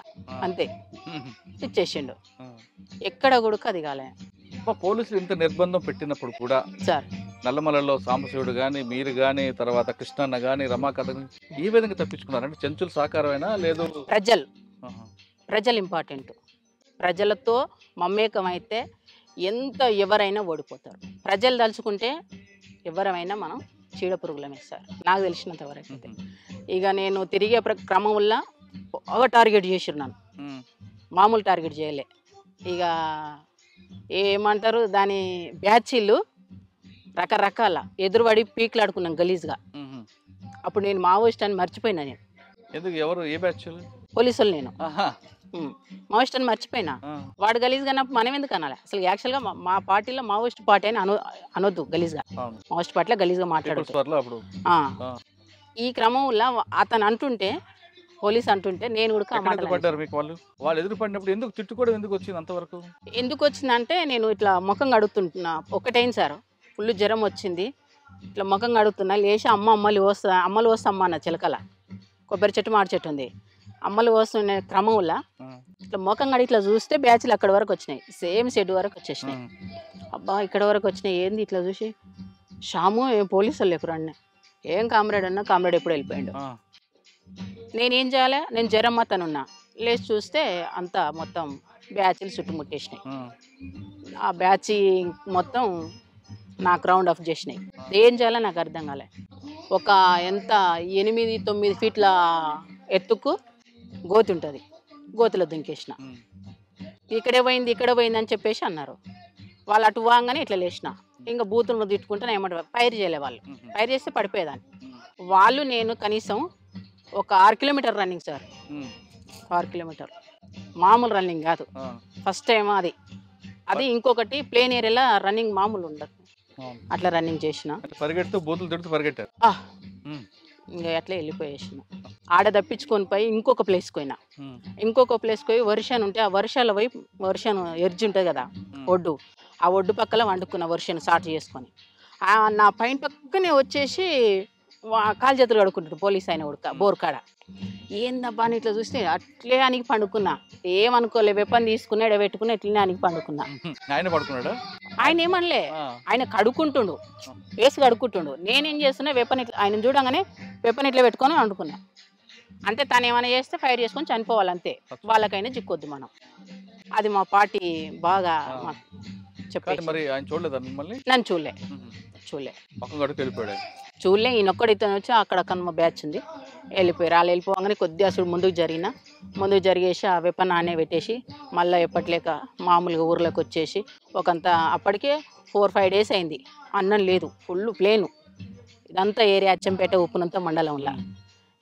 S3: అంతే ఇచ్చేసిండు. ఎక్కడ కూడా అది కాలే.
S2: పోలీసులు ఇంత నిర్బంధం పెట్టినప్పుడు కూడా
S3: సార్
S2: నల్లమలలో సాంబశివుడు కానీ, మీరు కానీ, తర్వాత కృష్ణన్న కానీ, రమాకథ ఈ విధంగా తప్పించుకున్నారంటే చెంచుల సహకారమైనా లేదు?
S3: ప్రజలు ఇంపార్టెంట్. ప్రజలతో మమేకం అయితే ఎవరైనా ఓడిపోతారు. ప్రజలు తలుచుకుంటే ఎవరైనా మనం చీడపురుగులమే సార్, నాకు తెలిసినంత వరకు అయితే. ఇక నేను తిరిగే క్రమంలో బాగా టార్గెట్ చేసిన్నాను, మామూలు టార్గెట్ చేయలే. ఇక ఏమంటారు దాని బ్యాచీలు రకరకాల ఎదురుబడి పీకులాడుకున్నాం గలీజ్గా. అప్పుడు నేను మావోయిస్ట్ అని మర్చిపోయినా. నేను
S2: ఎందుకు? ఎవరు? ఏ బ్యాచ్?
S3: పోలీసులు. నేను మావోయిస్ట్ అని మర్చిపోయినా. వాడు గలీజ్గా అన్నప్పుడు మనం ఎందుకు అనాలి? అసలు యాక్చువల్గా మా పార్టీలో మావోయిస్ట్ పార్టీ అని అనొద్దు గలీజ్గా. మావోయిస్ట్ పార్టీలో గలీజ్గా మాట్లాడుతూ ఈ క్రమంలో అతను అంటుంటే, పోలీస్ అంటుంటే నేను కూడా
S2: వాళ్ళు ఎదురుపడినప్పుడు ఎందుకు తిట్టుకోవడం ఎందుకు వచ్చింది అంతవరకు?
S3: ఎందుకు వచ్చిందంటే నేను ఇట్లా ముఖం కడుగుతుంటున్నా. ఒకటైంది సార్, ఫుల్ జ్వరం వచ్చింది. ఇట్లా ముఖం కడుగుతున్నా, లేచి అమ్మలు వస్తా అమ్మ అన్న చిలకల కొబ్బరి చెట్టు మాడి చెట్టు ఉంది. అమ్మలు వస్తున్న క్రమంలో ఇట్లా ముఖం కడిగి ఇట్లా చూస్తే బ్యాచ్లు అక్కడ వరకు వచ్చినాయి, సేమ్ షెడ్ వరకు వచ్చేసినాయి. అబ్బా ఇక్కడ వరకు వచ్చినాయి ఏంది? ఇట్లా చూసి షాము ఏం పోలీసులు లేకురా అన్న. ఏం కామ్రేడ్ అన్నా? కామ్రేడ్ ఎప్పుడు వెళ్ళిపోయాడు. నేనేం చేయాలి? నేను జ్వరం అతనున్నా. లేచి చూస్తే అంతా మొత్తం బ్యాచ్లు చుట్టుముట్టేసినాయి. ఆ బ్యాచ్ మొత్తం నాకు రౌండ్ ఆఫ్ చేసినాయి. ఏం చేయాలో నాకు అర్థం కాలే. ఒక ఎంత 8-9 ఫీట్ల ఎత్తుకు గోతి ఉంటుంది, గోతిలో దుంకేసిన. ఇక్కడ పోయింది అని చెప్పేసి అన్నారు. వాళ్ళు అటు వాగానే ఇట్లా లేచిన. ఇంకా బూతులను తిట్టుకుంటే ఏమంటారు, ఫైర్ చేయలే వాళ్ళు. ఫైర్ చేస్తే పడిపోయేదాన్ని. వాళ్ళు నేను కనీసం ఒక 6 కిలోమీటర్ రన్నింగ్ సార్. 6 కిలోమీటర్ మామూలు రన్నింగ్ కాదు. ఫస్ట్ టైం అది ఇంకొకటి ప్లేన్ ఏరియాలో రన్నింగ్ మామూలు ఉండదు. అట్లా రన్నింగ్ చేసిన.
S2: పరిగెడుతూ బూతులు తిడుతూ పరిగెట్టారు.
S3: ఇంకా అట్లా వెళ్ళిపోయేసిన. ఆడ తప్పించుకొని పోయి ఇంకొక ప్లేస్కి పోయినా. ఇంకొక ప్లేస్కి పోయి వర్షాన్ని ఉంటే ఆ వర్షాల వైపు వర్షాన్ని ఎర్జి ఉంటుంది కదా ఒడ్డు, ఆ ఒడ్డు పక్కల వండుకున్న వర్షాన్ని స్టార్ట్ చేసుకొని నా పైన పక్కనే వచ్చేసి కాలు చేతులు కడుక్కుంటాడు పోలీస్ ఆయన ఉడక బోర్కాడ. ఏందబ్బా అని ఇట్లా చూస్తే అట్లే అనికి పండుకున్నా. ఏమనుకోలే, వెపన్ తీసుకుని ఎడబెట్టుకుని ఇట్లనే అనికి పండుకున్నా. ఆయన ఏమనలే, ఆయన కడుక్కుంటుండు, వేసి కడుక్కుంటుండు. నేనేం చేస్తున్నా, వెపన్ ఇట్లా ఆయన చూడంగానే వెపన్ ఇట్లా పెట్టుకొని వండుకున్నా. అంటే తను ఏమైనా చేస్తే ఫైర్ చేసుకొని చనిపోవాలంతే, వాళ్ళకైనా చిక్కొద్దు మనం. అది మా పార్టీ బాగా చెప్పారు.
S2: మరి ఆయన చూడలేదా మిమ్మల్ని?
S3: నన్ను చూడలే. చూడలే.
S2: పక్క గడుకు వెళ్ళిపోయాడు.
S3: చూడలే, ఈయనొక్కడు ఇతను వచ్చి అక్కడ కనుమ బ్యాచ్ ఉంది వెళ్ళిపోయారు. వాళ్ళు వెళ్ళిపోగానే కొద్దిగా అసలు ముందుకు జరిగేసి ఆ వెపన్ ఆనే పెట్టేసి మళ్ళీ ఎప్పట్లేక మామూలుగా ఊర్లోకి వచ్చేసి ఒకంత అప్పటికే 4-5 డేస్ అయింది. అన్నం లేదు, ఫుల్ ప్లేను. ఇదంతా ఏరియా అచ్చంపేట ఉప్పునంత మండలంలో.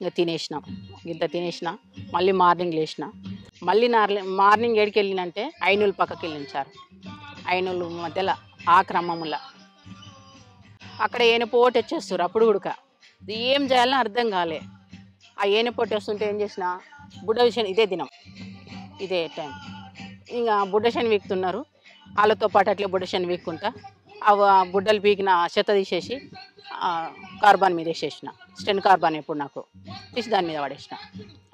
S3: ఇంకా ఇంత తినేసిన మళ్ళీ మార్నింగ్ లేచిన. మళ్ళీ మార్నింగ్ ఏడికి వెళ్ళినంటే ఐనూలు పక్కకి వెళ్ళిన సార్. ఐనూలు మధ్యలో ఆ క్రమంలో అక్కడ ఏనపోటు వచ్చేస్తారు. అప్పుడు కూడా ఏం చేయాలని అర్థం కాలే. ఆ ఏనపోటు వస్తుంటే ఏం చేసిన బుడ్డ విషయం ఇదే దినం ఇదే టైం ఇంకా బుడ్డ శని వీక్తున్నారు. వాళ్ళతో పాటు అట్లే బుడ్డ శని వీక్కుంటా అవి బుడ్డలు పీకిన చెత్త తీసేసి కార్బాన్ మీద వేసేసిన. స్టెన్ కార్బాన్ ఎప్పుడు నాకు తీసి దాని మీద పడేసిన.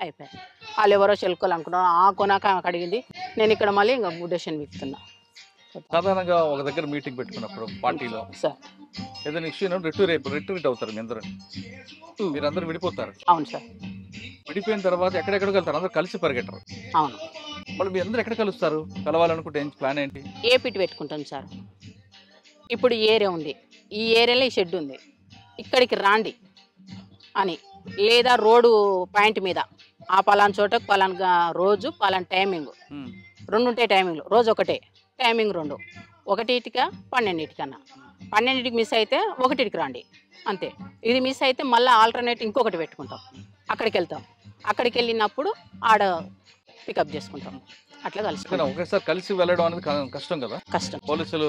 S3: అయిపోయాయి. వాళ్ళు ఎవరో చెల్కోవాలనుకున్నారు. ఆ కొనాక అడిగింది. నేను ఇక్కడ మళ్ళీ ఇంకా బుడ్డ శని వీక్తున్నా.
S2: సాధారణంగా ఒక దగ్గర మీటింగ్ పెట్టుకున్నప్పుడు పార్టీలో
S3: సార్
S2: ఏదైనా ఇష్యూ రిట్రీట్ అవుతారు. మీరందరూ విడిపోతారు.
S3: అవును సార్.
S2: విడిపోయిన తర్వాత ఎక్కడెక్కడికి వెళ్తారు? అందరూ కలిసి పరిగెట్టరు.
S3: అవును.
S2: వాళ్ళు మీ అందరూ ఎక్కడ కలుస్తారు? కలవాలనుకుంటే ప్లాన్ ఏంటి?
S3: ఏపీటీ పెట్టుకుంటాం సార్. ఇప్పుడు ఏరియా ఉంది, ఈ ఏరియాలో ఈ షెడ్ ఉంది, ఇక్కడికి రాండి అని. లేదా రోడ్డు పాయింట్ మీద ఆ పలానా చోటకు పలానా రోజు పలానా టైమింగ్ 2 ఉంటాయి. టైమింగ్లు రోజు ఒకటే టైమింగ్ 2, 1టికా 12టికన్నా. 12టికి మిస్ అయితే 1టికి రండి అంతే. ఇది మిస్ అయితే మళ్ళీ ఆల్టర్నేట్ ఇంకొకటి పెట్టుకుంటాం. అక్కడికి వెళ్తాం. అక్కడికి వెళ్ళినప్పుడు ఆడ పికప్ చేసుకుంటాం. అట్లా కలిసి
S2: ఒకేసారి కలిసి వెళ్ళడం అనేది కష్టం కదా.
S3: కష్టం.
S2: పోలీసులు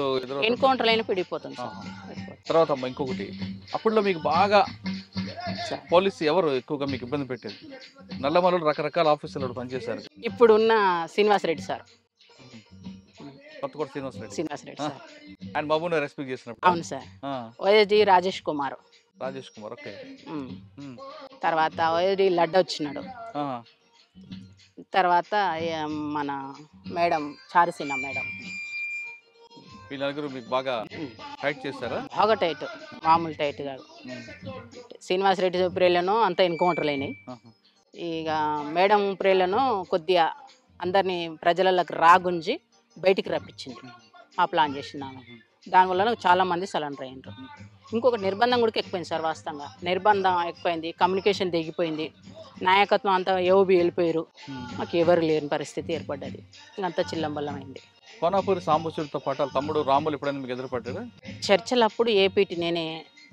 S3: ఎన్కౌంటర్ అయినా పిడిపోతాం సార్.
S2: తర్వాత ఇంకొకటి, అప్పుడులో మీకు బాగా పోలీసు ఎవరు ఎక్కువగా మీకు ఇబ్బంది పెట్టేది? నల్లమలలో రకరకాల ఆఫీసులు పనిచేశారు.
S3: ఇప్పుడున్న Srinivasa Reddy sir.
S2: Kothakota Srinivasa Reddy
S3: sir.
S2: And బాబుని రెస్పెక్ట్ చేసినప్పుడు.
S3: అవును sir. YSD Rajesh Kumar.
S2: Okay.
S3: తర్వాత వైఎస్డి లడ్డ వచ్చినాడు. తర్వాత మన మేడం చారుసీన మేడం.
S2: వీళ్ళందరూ మీకు బాగా టైట్ చేస్తారా?
S3: బాగా టైట్, మామూలు టైట్ కాదు. శ్రీనివాసరెడ్డి ప్రేలను అంతా ఎన్కౌంటర్లు అయినాయి. ఇక మేడం ప్రేలను కొద్దిగా అందరినీ ప్రజలకు రాగుంజి బయటికి రప్పించింది. ఆ ప్లాన్ చేసినాము. దానివల్ల చాలామంది సరెండర్ అయ్యారు. ఇంకొకటి నిర్బంధం కూడా ఎక్కువైంది సార్. వాస్తవంగా నిర్బంధం ఎక్కువైంది, కమ్యూనికేషన్ తెగిపోయింది, నాయకత్వం అంతా ఏవోబి వెళ్ళిపోయారు. మాకు ఎవరు లేని పరిస్థితి ఏర్పడ్డది. ఇంకంతా చిల్లంబల్లమైంది.
S2: కోనాపూరి సాంబశివుడితో పాటు తమ్ముడు రాములు ఎప్పుడైనా మీకు ఎదురుపడ్డాడు?
S3: చర్చలు అప్పుడు ఏపీటీ నేనే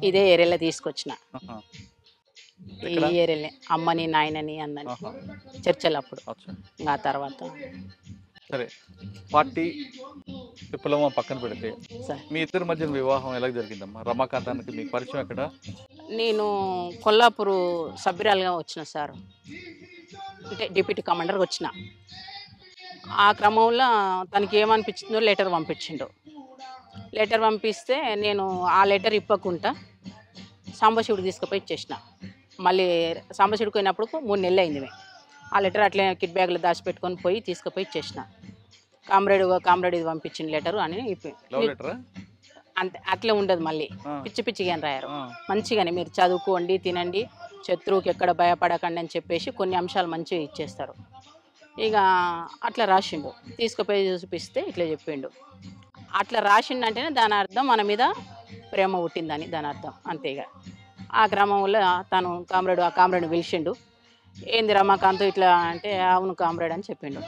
S3: ఇదే ఏరియాలో తీసుకొచ్చిన. ఈ ఏరియాలే అమ్మని నాయనని అన్నని చర్చలు అప్పుడు. ఇంకా తర్వాత
S2: సరే, పార్టీ విప్లవం పక్కన పెడితే మీ ఇద్దరి మధ్య వివాహం ఎలా జరిగిందమ్మా? రమాకాంతానికి మీకు పరిచయం ఎక్కడ?
S3: నేను కొల్లాపూర్ సభ్యురాలుగా వచ్చిన సార్. అంటే డిప్యూటీ కమాండర్గా వచ్చిన. ఆ క్రమంలో తనకి ఏమనిపించిందో లెటర్ పంపించిండు. లెటర్ పంపిస్తే నేను ఆ లెటర్ ఇప్పకుండా సాంబశివుడికి తీసుకుపోయి ఇచ్చేసిన. మళ్ళీ సాంబశివుడికి పోయినప్పుడు 3 నెలలు అయింది. మేము ఆ లెటర్ అట్లే కిట్ బ్యాగ్లో దాచిపెట్టుకొని పోయి తీసుకుపోయి ఇచ్చేసిన. కామ్రేడ్ ఇది పంపించిన లెటరు అని. అంతే, అట్లే ఉండదు. మళ్ళీ పిచ్చిగా రాయారు. మంచిగానే మీరు చదువుకోండి, తినండి, శత్రువుకి ఎక్కడ భయపడకండి అని చెప్పేసి కొన్ని అంశాలు మంచిగా ఇచ్చేస్తారు. ఇక అట్లా రాసిండు. తీసుకుపోయి చూపిస్తే ఇట్లా చెప్పిండు. అట్లా రాసిండంటేనే దాని అర్థం మన మీద ప్రేమ పుట్టిందని దాని అర్థం. అంతే. ఇక ఆ క్రమంలో తను ఆ కామ్రేడ్ని పిలిచిండు. ఏంది రమాకాంత్ ఇట్లా అంటే, అవును కామ్రేడ్ అని చెప్పిండు.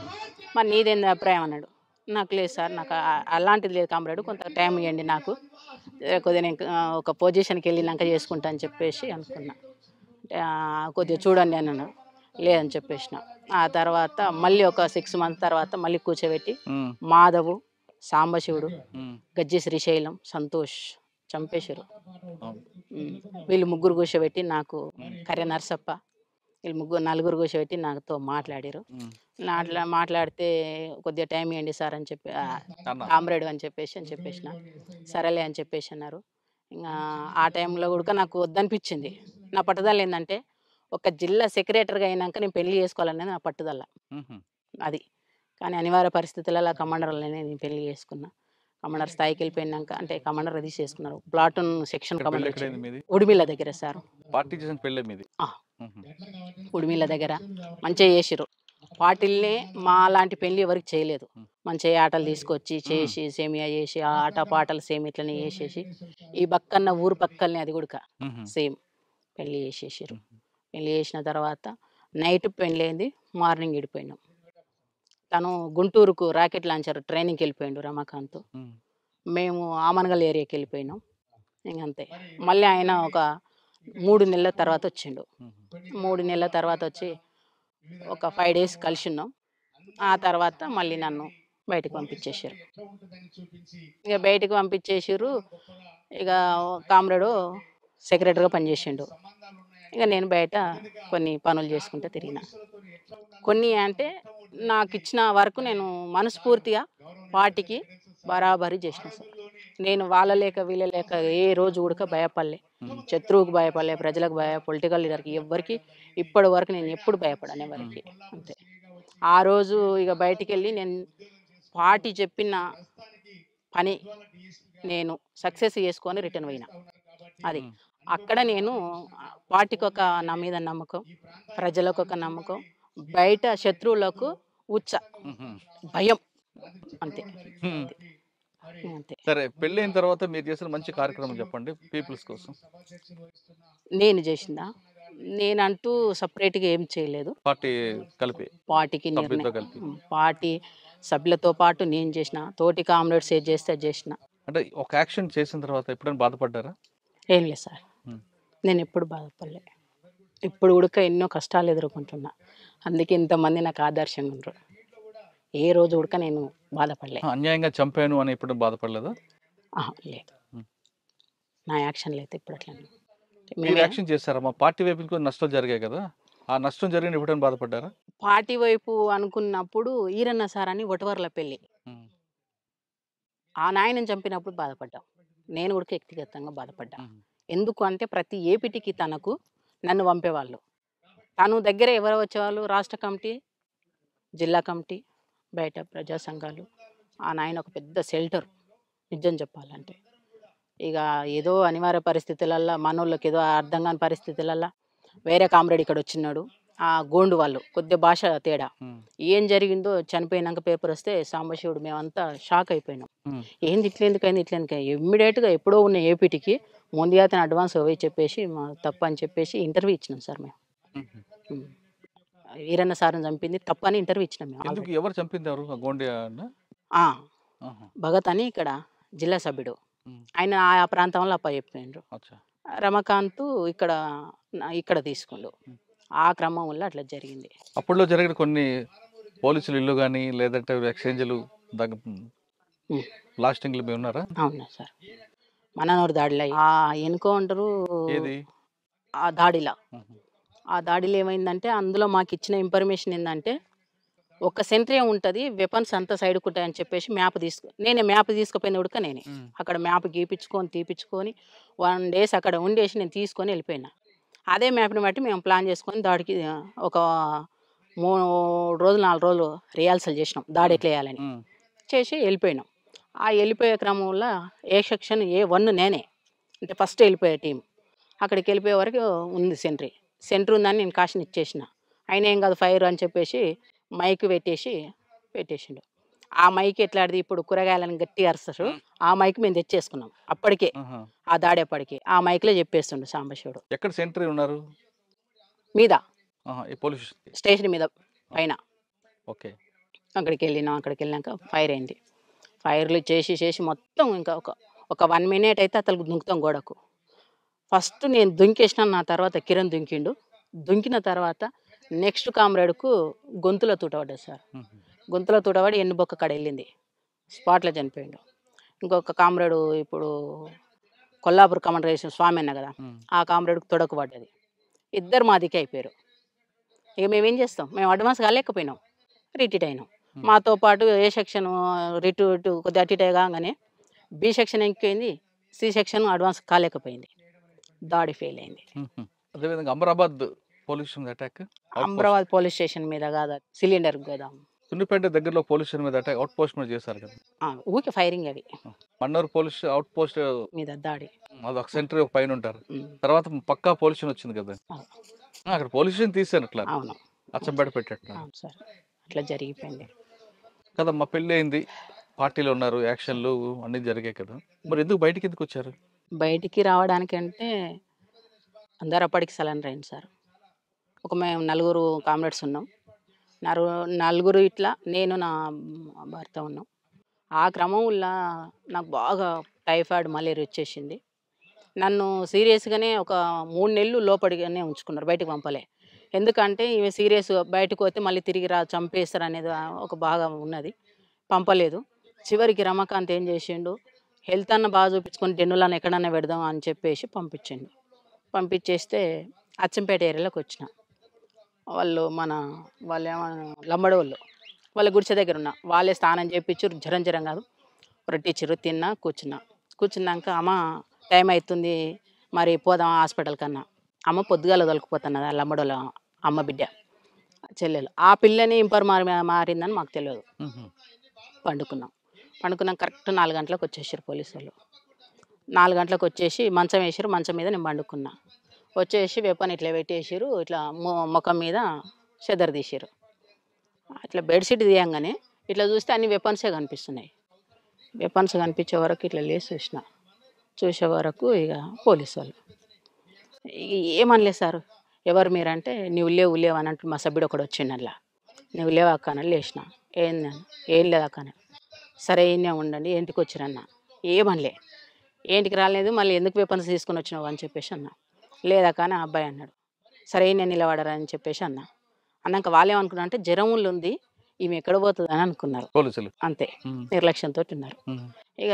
S3: మరి నీదేంది అభిప్రాయం అన్నాడు. నాకు లేదు సార్, నాకు అలాంటిది లేదు కామ్రేడ్, కొంత టైం ఇవ్వండి నాకు, కొద్దిగా నేను ఒక పొజిషన్కి వెళ్ళినాక చేసుకుంటా అని చెప్పేసి అనుకున్నా. కొద్దిగా చూడండి అన్నాను. లేదని చెప్పేసిన. ఆ తర్వాత మళ్ళీ ఒక 6 months తర్వాత మళ్ళీ కూర్చోబెట్టి మాధవు, సాంబశివుడు, గజ్జి శ్రీశైలం, సంతోష్ చంపేశారు. వీళ్ళు 3 కూర్చోబెట్టి నాకు కర్య నరసప్ప, వీళ్ళు 4 కూర్చోబెట్టి నాతో మాట్లాడారు. మాట్లాడితే కొద్దిగా టైం ఇవ్వండి సార్ అని చెప్పి, కామ్రేడ్ అని చెప్పేసిన. సరేలే అని చెప్పేసి అన్నారు. ఇంకా ఆ టైంలో కూడా నాకు వద్దనిపించింది. నా పట్టుదల ఏంటంటే ఒక జిల్లా సెక్రటరీగా అయినాక నేను పెళ్లి చేసుకోవాలనేది నా పట్టుదల అది. కానీ అనివార్య పరిస్థితులలో కమాండర్లనే నేను పెళ్లి చేసుకున్నా. కమాండర్ స్థాయికి వెళ్ళిపోయినాక, అంటే కమాండర్ అది చేసుకున్నారు. ప్లాటూన్ సెక్షన్ కమాండర్ ఉడిమిళ్ళ దగ్గర సార్. ఉడిమిళ్ళ దగ్గర మంచిగా చేసిరు. పార్టీలనే మా లాంటి పెళ్లి ఎవరికి చేయలేదు. మంచిగా ఆటలు తీసుకొచ్చి చేసి సేమియా చేసి ఆ ఆట పాటలు సేమ్ ఇట్లనే చేసేసి ఈ పక్కన ఊరు పక్కనే అది కూడా సేమ్ పెళ్ళి చేసేసారు. పెళ్ళి చేసిన తర్వాత నైట్ పెళ్ళైంది, మార్నింగ్ విడిపోయినాం. తను గుంటూరుకు రాకెట్ లాంచర్ ట్రైనింగ్కి వెళ్ళిపోయిండు రమాకాంత్. మేము ఆమనగల్ ఏరియాకి వెళ్ళిపోయినాం. ఇంకంతే. మళ్ళీ ఆయన ఒక 3 నెలల తర్వాత వచ్చిండు. 3 నెలల తర్వాత వచ్చి ఒక 5 డేస్ కలిసి ఉన్నాం. ఆ తర్వాత మళ్ళీ నన్ను బయటకు పంపించేసారు. ఇక బయటకు పంపించేసారు. ఇక కామ్రేడు సెక్రటరీగా పనిచేసిండు. ఇక నేను బయట కొన్ని పనులు చేసుకుంటూ తిరిగిన. కొన్ని అంటే నాకు ఇచ్చిన వరకు నేను మనస్ఫూర్తిగా పార్టీకి బరాబరి చేసిన సార్. నేను వాళ్ళ లేక వీళ్ళ లేక ఏ రోజు కూడా భయపడలే, శత్రువుకు భయపడలే, ప్రజలకు పొలిటికల్ లీడర్కి ఎవ్వరికి ఇప్పటి వరకు నేను ఎప్పుడు భయపడను ఎవరికి. అంతే. ఆ రోజు ఇక బయటికి వెళ్ళి నేను పార్టీ చెప్పిన పని నేను సక్సెస్ చేసుకొని రిటర్న్ పోయినా. అది అక్కడ నేను పార్టీకి ఒక నా మీద నమ్మకం, ప్రజలకు ఒక నమ్మకం, బయట శత్రువులకు ఉచ్చ భయం. అంతే. అంతే.
S2: సరే, పెళ్ళైన తర్వాత మీరు చేసిన మంచి కార్యక్రమం చెప్పండి పీపుల్స్ కోసం.
S3: నేను చేసిందా? నేనంటూ సపరేట్గా ఏం చేయలేదు.
S2: పార్టీ కలిపి
S3: పార్టీకి
S2: సభ్యులతో కలిపి
S3: పార్టీ సభ్యులతో పాటు నేను చేసిన, తోటి కామ్రేడ్స్ ఏది చేస్తే చేసిన.
S2: అంటే ఒక యాక్షన్ చేసిన తర్వాత ఎప్పుడైనా బాధపడ్డారా?
S3: ఏం లేదు సార్, నేను ఎప్పుడు బాధపడలే. ఇప్పుడు కూడా ఎన్నో కష్టాలు ఎదుర్కొంటున్నా. అందుకే ఇంతమంది నాకు ఆదర్శంగా ఉండరు. ఏ రోజు కూడా నేను బాధపడలే.
S2: అన్యాయంగా చంపాను అని ఎప్పుడు బాధపడలేదా?
S3: లేదు, నా యాక్షన్లు అయితే ఇప్పుడు అట్లా.
S2: మీరు యాక్షన్ చేస్తారా? మా పార్టీ వైపు నుంచి నష్టాలు జరిగాయి కదా, ఆ నష్టం జరిగిన ఎప్పుడైనా బాధపడ్డారా?
S3: పార్టీ వైపు అనుకున్నప్పుడు ఈరన్న సార్ అని ఒటవర్ల పెళ్ళి ఆ నాయనని చంపినప్పుడు బాధపడ్డాం. నేను కూడా వ్యక్తిగతంగా బాధపడ్డా. ఎందుకు అంటే ప్రతి ఏపీటీకి తనకు నన్ను పంపేవాళ్ళు. తను దగ్గర ఎవరు వచ్చేవాళ్ళు? రాష్ట్ర కమిటీ, జిల్లా కమిటీ, బయట ప్రజా సంఘాలు. ఆ నాయన ఒక పెద్ద షెల్టర్ నిజం చెప్పాలంటే. ఇక ఏదో అనివార్య పరిస్థితులల్లో మనోళ్ళకి ఏదో అర్థం కాని పరిస్థితులల్లో వేరే కామ్రేడ్ ఇక్కడ వచ్చినాడు. ఆ గోండు వాళ్ళు కొద్దిగా భాష తేడా. ఏం జరిగిందో చనిపోయినాక పేపర్ వస్తే సాంబశివుడు మేమంతా షాక్ అయిపోయినాం. ఏంది ఇట్లేందుకైంది ఇట్లేందుకైంది. ఇమ్మీడియట్గా ఎప్పుడో ఉన్న ఏపీటీకి ముందుగా అతను అడ్వాన్స్ పోయి చెప్పేసి మా తప్పు అని చెప్పేసి ఇంటర్వ్యూ ఇచ్చినాం సార్ మేము. ఈరన్న సార్ని చంపింది తప్పని ఇంటర్వ్యూ ఇచ్చినాం మేము.
S2: ఎవరు చంపింది?
S3: భగత్ అని ఇక్కడ జిల్లా సభ్యుడు, ఆయన ఆ ప్రాంతంలో అప్ప చెప్పిండ్రు. రమాకాంత్ ఇక్కడ తీసుకుండు. ఆ క్రమం వల్ల అట్లా జరిగింది.
S2: అప్పుడులో జరిగిన కొన్ని పోలీసులు ఇల్లు కానీ లేదంటే ఎక్స్చేంజ్లు బ్లాస్టింగ్లు మీ ఉన్నారా?
S3: అవునా సార్, మననూరు దాడిలో ఎన్కౌంటరు ఆ దాడిలో ఏమైందంటే అందులో మాకు ఇచ్చిన ఇన్ఫర్మేషన్ ఏంటంటే ఒక సెంట్రీ ఉంటుంది, వెపన్స్ అంతా సైడ్కు ఉంటాయని చెప్పేసి నేనే మ్యాప్ తీసుకుపోయిన ఉడక నేనే అక్కడ మ్యాప్ తీపించుకొని 1 days అక్కడ ఉండేసి నేను తీసుకొని వెళ్ళిపోయినా. అదే మ్యాప్ని బట్టి మేము ప్లాన్ చేసుకొని దాడికి ఒక 3 రోజులు 4 రోజులు రిహార్సల్ చేసినాం. దాడి ఎట్లా వేయాలని చేసి వెళ్ళిపోయినాం. ఆ వెళ్ళిపోయే క్రమంలో ఏ సెక్షన్ A1 నేనే, అంటే ఫస్ట్ వెళ్ళిపోయే టీం. అక్కడికి వెళ్ళిపోయే వరకు ఉంది సెంట్రీ ఉందని నేను కాషన్ ఇచ్చేసిన. ఆయన ఏం కాదు ఫైర్ అని చెప్పేసి మైక్ పెట్టేసిండు. ఆ మైక్ ఎట్లాడిది ఇప్పుడు కూరగాయలను గట్టి అరుస్తారు, ఆ మైక్ మేము తెచ్చేసుకున్నాం అప్పటికే. ఆ దాడేపడికి ఆ మైక్లో చెప్పేస్తుండు సాంబశివుడు.
S2: ఎక్కడ సెంట్రీ ఉన్నారు?
S3: మీద
S2: పోలీస్
S3: స్టేషన్ మీద పైన.
S2: ఓకే.
S3: అక్కడికి వెళ్ళినాక ఫైర్ అయింది. ఫైర్లు చేసి మొత్తం ఇంకా ఒక 1 minute అయితే అతను దుంకుతాం గోడకు. ఫస్ట్ నేను దుంకేసిన, నా తర్వాత కిరణ్ దుంకిన తర్వాత నెక్స్ట్ కామ్రేడ్కు గొంతులో తూటపడ్డది సార్. గొంతులో తూటపడి ఎన్నుబొక్క కాడ వెళ్ళింది, స్పాట్లో చనిపోయిండు. ఇంకొక కామ్రేడు ఇప్పుడు కొల్లాపూర్ కమాండర్ చేసిన స్వామి అన్న కదా, ఆ కామ్రేడ్కు తొడకు పడ్డది. ఇద్దరు మాదికి అయిపోయారు. ఇక మేమేం చేస్తాం, మేము అడ్వాన్స్ కాలేకపోయినాం, రిటీట్ అయినాం. మాతో పాటు ఏ సెక్షన్ కొద్దిగా అటు కాగానే B సెక్షన్ ఎక్కిపోయింది, C సెక్షన్ అడ్వాన్స్ కాలేకపోయింది. దాడి ఫెయిల్ అయింది.
S2: అదేవిధంగా అమరాబాద్
S3: పోలీస్ స్టేషన్ మీద కాదు, సిలిండర్ కదా,
S2: సున్నిపేట దగ్గరలో పోలీస్ స్టేషన్ మీద అటాక్ అవుట్ పోస్ట్ మీద చేశారు కదా,
S3: ఊకే ఫైరింగ్. అవి
S2: మన్నూరు పోలీస్ అవుట్ పోస్ట్
S3: మీద దాడి,
S2: అది ఒక సెంటర్ పైన ఉంటారు. తర్వాత పక్కా పోలీస్ స్టేషన్ వచ్చింది కదా, అక్కడ పోలీస్ స్టేషన్ తీసారు అట్లా, అచ్చంపేట పెట్టేట సార్. అట్లా
S3: జరిగిపోయింది.
S2: కదమ్మా, పెళ్ళి అయింది, పార్టీలో ఉన్నారు, యాక్షన్లు అన్నీ జరిగాయి కదా, మరి ఎందుకు బయటికి ఎందుకు వచ్చారు?
S3: బయటికి రావడానికంటే అందరూ అప్పటికి సలన్ అయింది సార్. మేము నలుగురు కామ్రేడ్స్ ఉన్నాం. నలుగురు ఇట్లా నేను నా భర్త ఉన్నాం. ఆ క్రమంలో నాకు బాగా టైఫాయిడ్ మలేరియా వచ్చేసింది. నన్ను సీరియస్గానే ఒక 3 నెలలు లోపడిగానే ఉంచుకున్నారు, బయటకు పంపలే. ఎందుకంటే ఇవి సీరియస్ బయటకు పోతే మళ్ళీ తిరిగి చంపేస్తారు అనేది ఒక బాగా ఉన్నది, పంపలేదు. చివరికి రమాకాంత్ ఏం చేసిండు, హెల్త్ అన్న బాగా చూపించుకొని డెన్నులను ఎక్కడన్నా పెడదాం అని చెప్పేసి పంపించిండు. పంపించేస్తే అచ్చంపేట ఏరియాలోకి వచ్చిన. వాళ్ళు ఏమన్నా లంబడోళ్ళు, వాళ్ళ గుడిసె దగ్గర ఉన్న వాళ్ళే స్నానం చేయించారు. జ్వరం కాదు, రొట్టిచ్చిర్రు, తిన్నా, కూర్చున్నాక అమ్మ టైం అవుతుంది మరి పోదాం హాస్పిటల్ కన్నా. అమ్మ పొద్దుగాల తొలకపోతున్నది, ఆ లంబడోళ్ళ అమ్మ బిడ్డ చెల్లెలు. ఆ పిల్లని ఇంపర్ మారిందని మాకు తెలియదు. పండుకున్నాం కరెక్ట్ 4 గంటలకు వచ్చేసారు పోలీసు వాళ్ళు. 4 గంటలకు వచ్చేసి మంచం వేసారు, మంచం మీద నేను పండుకున్నా. వచ్చేసి వెపన్ ఇట్లా పెట్టేసారు, ఇట్లా ముఖం మీద చెదర్ తీసారు. ఇట్లా బెడ్షీట్ తీయంగానే ఇట్లా చూస్తే అన్ని వెపన్సే కనిపిస్తున్నాయి. వెపన్స్ కనిపించే వరకు ఇట్లా లేచి చూసే వరకు ఇక పోలీసు వాళ్ళు ఇక ఏమనలేదు సార్. ఎవరు మీరంటే నువ్వు లేవు అని అంటూ మా సభ్యుడు ఒకడు వచ్చిండల్లా. నువ్వు లేవు అక్క అని లేచిన. ఏం లేదు అక్క అని. సరే ఈయనే ఉండండి, ఇంటికి వచ్చిరన్న. ఏమనలే, ఏంటికి రాలేదు, మళ్ళీ ఎందుకు వెపన్స్ తీసుకుని వచ్చినావు అని చెప్పేసి అన్న. లేదక్క అని ఆ అబ్బాయి అన్నాడు. సరే ఈయన నిలబడరా అని చెప్పేసి అన్నాక వాళ్ళు ఏమనుకున్నారు అంటే జ్వరం ఉంది, ఈమె ఎక్కడ పోతుంది అని అనుకున్నారు
S2: పోలీసులు.
S3: అంతే, నిర్లక్ష్యంతో ఉన్నారు. ఇక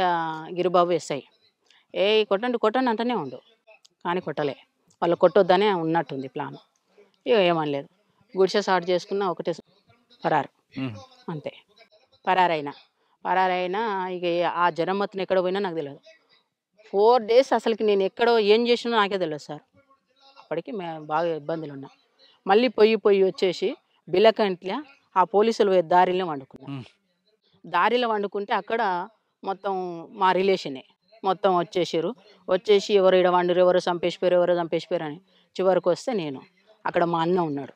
S3: గిరిబాబు ఎస్ఐ కొట్టండి అంటనే ఉండు, కానీ కొట్టలే. వాళ్ళు కొట్టొద్దనే ఉన్నట్టుంది ప్లాన్. ఇక ఏమనలేదు, గుడిసె స్టార్ట్ చేసుకున్న ఒకటే పరారు, అంతే. పరారైనా ఇక ఆ జ్వరం మొత్తం ఎక్కడ పోయినా నాకు తెలియదు. 4 days అసలుకి నేను ఎక్కడో ఏం చేసినా నాకే తెలియదు సార్. అప్పటికి బాగా ఇబ్బందులు ఉన్నా. మళ్ళీ పొయ్యి వచ్చేసి బిలకంట్ల ఆ పోలీసులు దారిలో వండుకుంటే అక్కడ మొత్తం మా రిలేషనే మొత్తం వచ్చేసి ఎవరు ఈడ వండురు, ఎవరు చంపేసిపోయారు అని. చివరికి వస్తే నేను అక్కడ మా అన్న ఉన్నాడు,